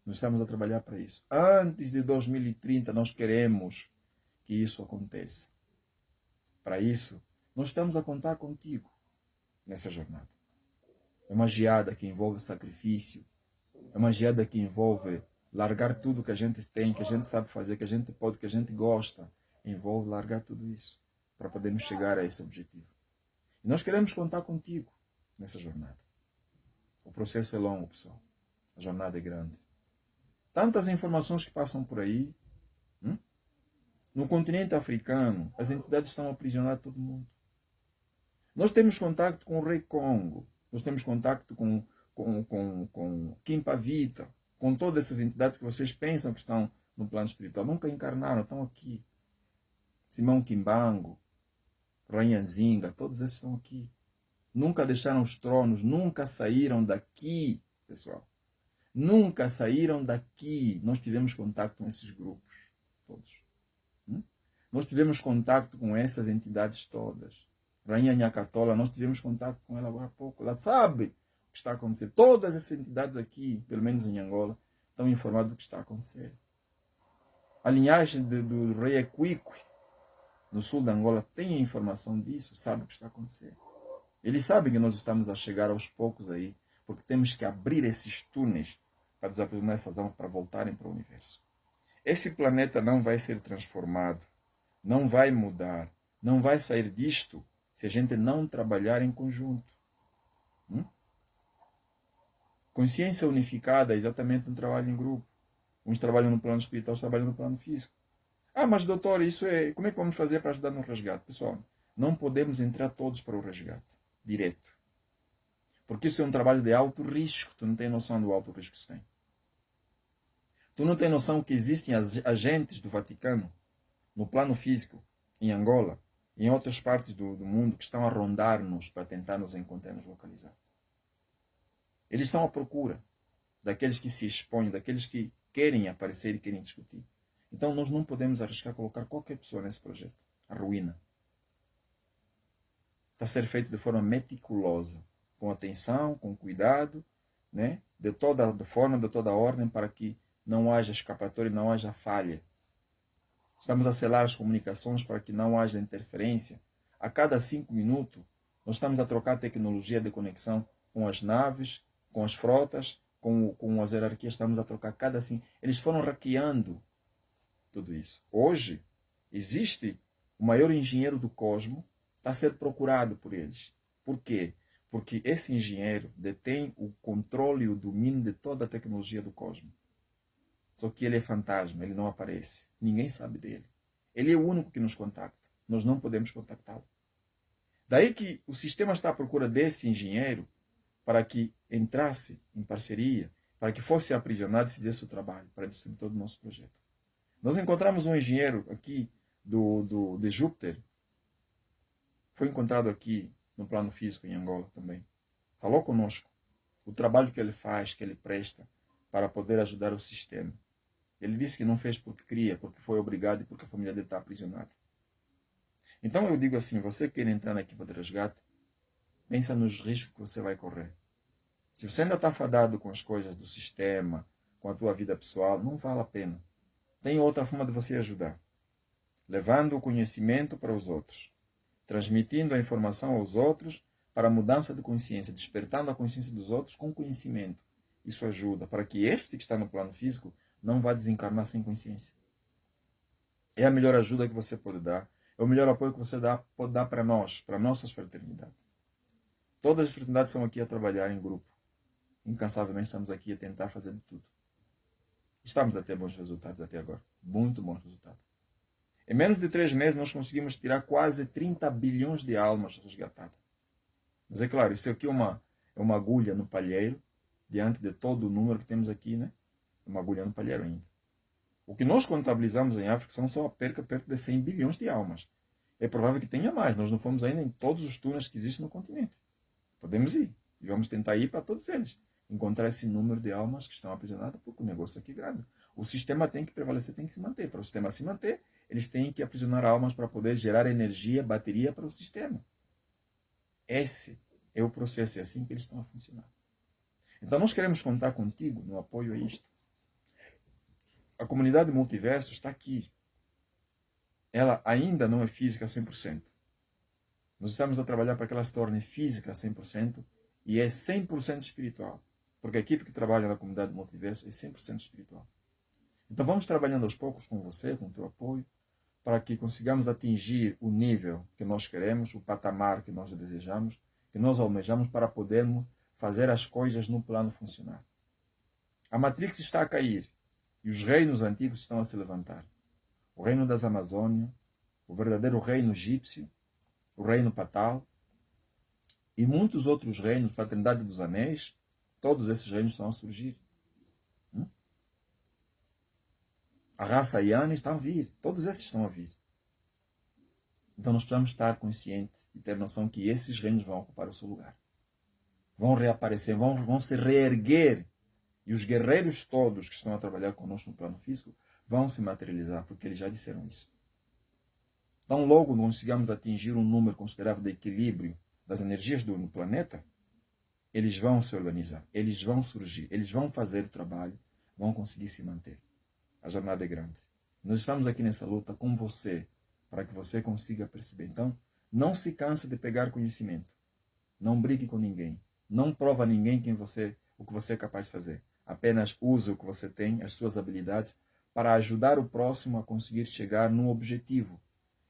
[SPEAKER 1] Nós estamos a trabalhar para isso. Antes de 2030, nós queremos que isso aconteça. Para isso, nós estamos a contar contigo nessa jornada. É uma geada que envolve sacrifício. É uma geada que envolve largar tudo que a gente tem, que a gente sabe fazer, que a gente pode, que a gente gosta. Envolve largar tudo isso para podermos chegar a esse objetivo. E nós queremos contar contigo nessa jornada. O processo é longo, pessoal. A jornada é grande. Tantas informações que passam por aí. No continente africano, as entidades estão a aprisionar todo mundo. Nós temos contato com o rei Congo. Nós temos contato com Kimpavita, com todas essas entidades que vocês pensam que estão no plano espiritual. Nunca encarnaram, estão aqui. Simão Kimbango, Rainha Zinga, todos esses estão aqui. Nunca deixaram os tronos, nunca saíram daqui, pessoal. Nunca saíram daqui. Nós tivemos contato com esses grupos, todos. Nós tivemos contato com essas entidades todas. Rainha Nhacatola, nós tivemos contato com ela agora há pouco. Ela sabe o que está acontecendo. Todas essas entidades aqui, pelo menos em Angola, estão informadas do que está a acontecer. A linhagem do rei Equique, no sul da Angola, tem a informação disso, sabe o que está a acontecer. Eles sabem que nós estamos a chegar aos poucos aí, porque temos que abrir esses túneis para desaprisionar essas almas para voltarem para o universo. Esse planeta não vai ser transformado, não vai mudar, não vai sair disto se a gente não trabalhar em conjunto. Consciência unificada é exatamente um trabalho em grupo. Uns trabalham no plano espiritual, outros trabalham no plano físico. Ah, mas doutor, isso é... Como é que vamos fazer para ajudar no resgate? Pessoal, não podemos entrar todos para o resgate, direto. Porque isso é um trabalho de alto risco. Tu não tens noção do alto risco que isso tem. Tu não tens noção que existem agentes do Vaticano, no plano físico, em Angola, e em outras partes do mundo, que estão a rondar-nos para tentar nos encontrar e nos localizar. Eles estão à procura daqueles que se expõem, daqueles que querem aparecer e querem discutir. Então nós não podemos arriscar colocar qualquer pessoa nesse projeto. A ruína. Está a ser feito de forma meticulosa, com atenção, com cuidado, né? de toda forma, de toda ordem, para que não haja escapatória, não haja falha. Estamos a selar as comunicações para que não haja interferência. A cada 5 minutos, nós estamos a trocar tecnologia de conexão com as naves, com as frotas, com as hierarquias. Estamos a trocar cada 5. Eles foram hackeando tudo isso. Hoje, existe o maior engenheiro do cosmos, está a ser procurado por eles. Por quê? Porque esse engenheiro detém o controle e o domínio de toda a tecnologia do cosmos. Só que ele é fantasma, ele não aparece. Ninguém sabe dele. Ele é o único que nos contacta. Nós não podemos contactá-lo. Daí que o sistema está à procura desse engenheiro para que entrasse em parceria, para que fosse aprisionado e fizesse o trabalho, para destruir todo o nosso projeto. Nós encontramos um engenheiro aqui de Júpiter, foi encontrado aqui no plano físico em Angola também. Falou conosco o trabalho que ele faz, que ele presta para poder ajudar o sistema. Ele disse que não fez porque queria, porque foi obrigado e porque a família dele está aprisionada. Então eu digo assim, você quer entrar na equipa de resgate, pensa nos riscos que você vai correr. Se você ainda está fadado com as coisas do sistema, com a tua vida pessoal, não vale a pena. Tem outra forma de você ajudar. Levando o conhecimento para os outros. Transmitindo a informação aos outros para a mudança de consciência. Despertando a consciência dos outros com conhecimento. Isso ajuda para que este que está no plano físico não vá desencarnar sem consciência. É a melhor ajuda que você pode dar. É o melhor apoio que você pode dar para nós, para nossas fraternidades. Todas as fraternidades estão aqui a trabalhar em grupo. Incansavelmente estamos aqui a tentar fazer de tudo. Estamos a ter bons resultados até agora. Muito bons resultados. Em menos de 3 meses nós conseguimos tirar quase 30 bilhões de almas resgatadas. Mas é claro, isso aqui é uma agulha no palheiro, diante de todo o número que temos aqui, né? Uma agulha no palheiro ainda. O que nós contabilizamos em África são só a perca perto de 100 bilhões de almas. É provável que tenha mais. Nós não fomos ainda em todos os túneis que existem no continente. Podemos ir. E vamos tentar ir para todos eles. Encontrar esse número de almas que estão aprisionadas, porque o negócio aqui é grande. O sistema tem que prevalecer, tem que se manter. Para o sistema se manter, eles têm que aprisionar almas para poder gerar energia, bateria para o sistema. Esse é o processo, é assim que eles estão a funcionar. Então nós queremos contar contigo no apoio a isto. A comunidade multiverso está aqui. Ela ainda não é física 100%. Nós estamos a trabalhar para que ela se torne física 100% e é 100% espiritual. Porque a equipe que trabalha na comunidade multiverso é 100% espiritual. Então vamos trabalhando aos poucos com você, com o teu apoio, para que consigamos atingir o nível que nós queremos, o patamar que nós desejamos, que nós almejamos para podermos fazer as coisas no plano funcionar. A Matrix está a cair e os reinos antigos estão a se levantar. O reino das Amazônias, o verdadeiro reino egípcio, o reino Patal e muitos outros reinos, Fraternidade dos Anéis, todos esses reinos estão a surgir. A raça Yane está a vir, todos esses estão a vir. Então nós precisamos estar conscientes e ter noção que esses reinos vão ocupar o seu lugar. Vão reaparecer, vão se reerguer. E os guerreiros todos que estão a trabalhar conosco no plano físico vão se materializar, porque eles já disseram isso. Então logo consigamos atingir um número considerável de equilíbrio das energias do planeta, eles vão se organizar, eles vão surgir, eles vão fazer o trabalho, vão conseguir se manter. A jornada é grande. Nós estamos aqui nessa luta com você, para que você consiga perceber. Então, não se canse de pegar conhecimento. Não brigue com ninguém. Não prova a ninguém o que você é capaz de fazer. Apenas use o que você tem, as suas habilidades, para ajudar o próximo a conseguir chegar num objetivo.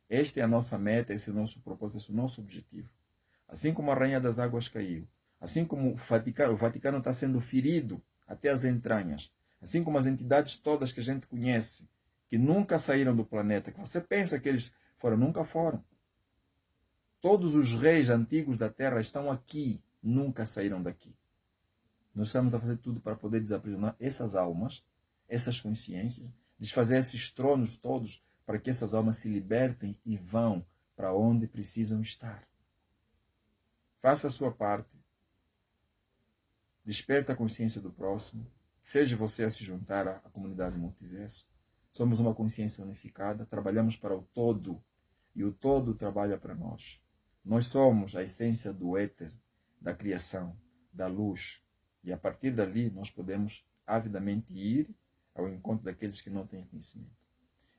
[SPEAKER 1] Esta é a nossa meta, esse é o nosso propósito, esse é o nosso objetivo. Assim como a Rainha das Águas caiu, assim como o Vaticano está sendo ferido até as entranhas, assim como as entidades todas que a gente conhece, que nunca saíram do planeta, que você pensa que eles foram, nunca foram. Todos os reis antigos da Terra estão aqui, nunca saíram daqui. Nós estamos a fazer tudo para poder desaprisionar essas almas, essas consciências, desfazer esses tronos todos, para que essas almas se libertem e vão para onde precisam estar. Faça a sua parte. Desperta a consciência do próximo. Seja você a se juntar à comunidade multiverso. Somos uma consciência unificada, trabalhamos para o todo e o todo trabalha para nós. Nós somos a essência do éter, da criação, da luz. E a partir dali nós podemos avidamente ir ao encontro daqueles que não têm conhecimento.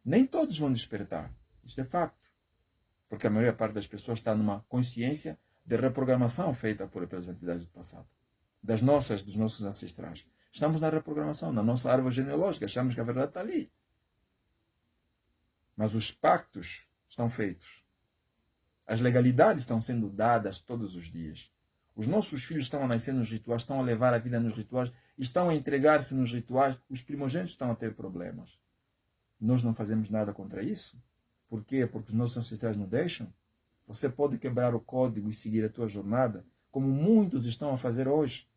[SPEAKER 1] Nem todos vão despertar, isto é facto. Porque a maior parte das pessoas está numa consciência de reprogramação feita pelas entidades do passado. Dos nossos ancestrais. Estamos na reprogramação, na nossa árvore genealógica, achamos que a verdade está ali. Mas os pactos estão feitos. As legalidades estão sendo dadas todos os dias. Os nossos filhos estão a nascer nos rituais, estão a levar a vida nos rituais, estão a entregar-se nos rituais. Os primogênitos estão a ter problemas. Nós não fazemos nada contra isso. Por quê? Porque os nossos ancestrais não deixam. Você pode quebrar o código e seguir a tua jornada, como muitos estão a fazer hoje.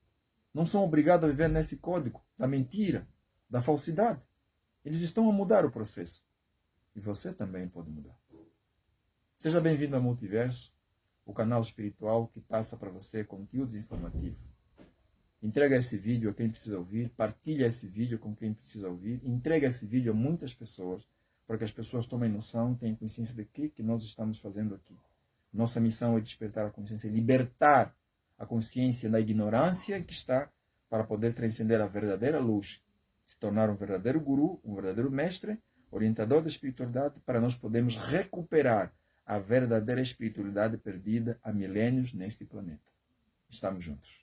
[SPEAKER 1] Não são obrigados a viver nesse código da mentira, da falsidade. Eles estão a mudar o processo. E você também pode mudar. Seja bem-vindo ao Multiverso, o canal espiritual que passa para você conteúdo informativo. Entrega esse vídeo a quem precisa ouvir, partilha esse vídeo com quem precisa ouvir, entrega esse vídeo a muitas pessoas, para que as pessoas tomem noção, tenham consciência de que nós estamos fazendo aqui. Nossa missão é despertar a consciência, libertar a consciência da ignorância que está, para poder transcender a verdadeira luz, se tornar um verdadeiro guru, um verdadeiro mestre, orientador da espiritualidade, para nós podermos recuperar a verdadeira espiritualidade perdida há milênios neste planeta. Estamos juntos.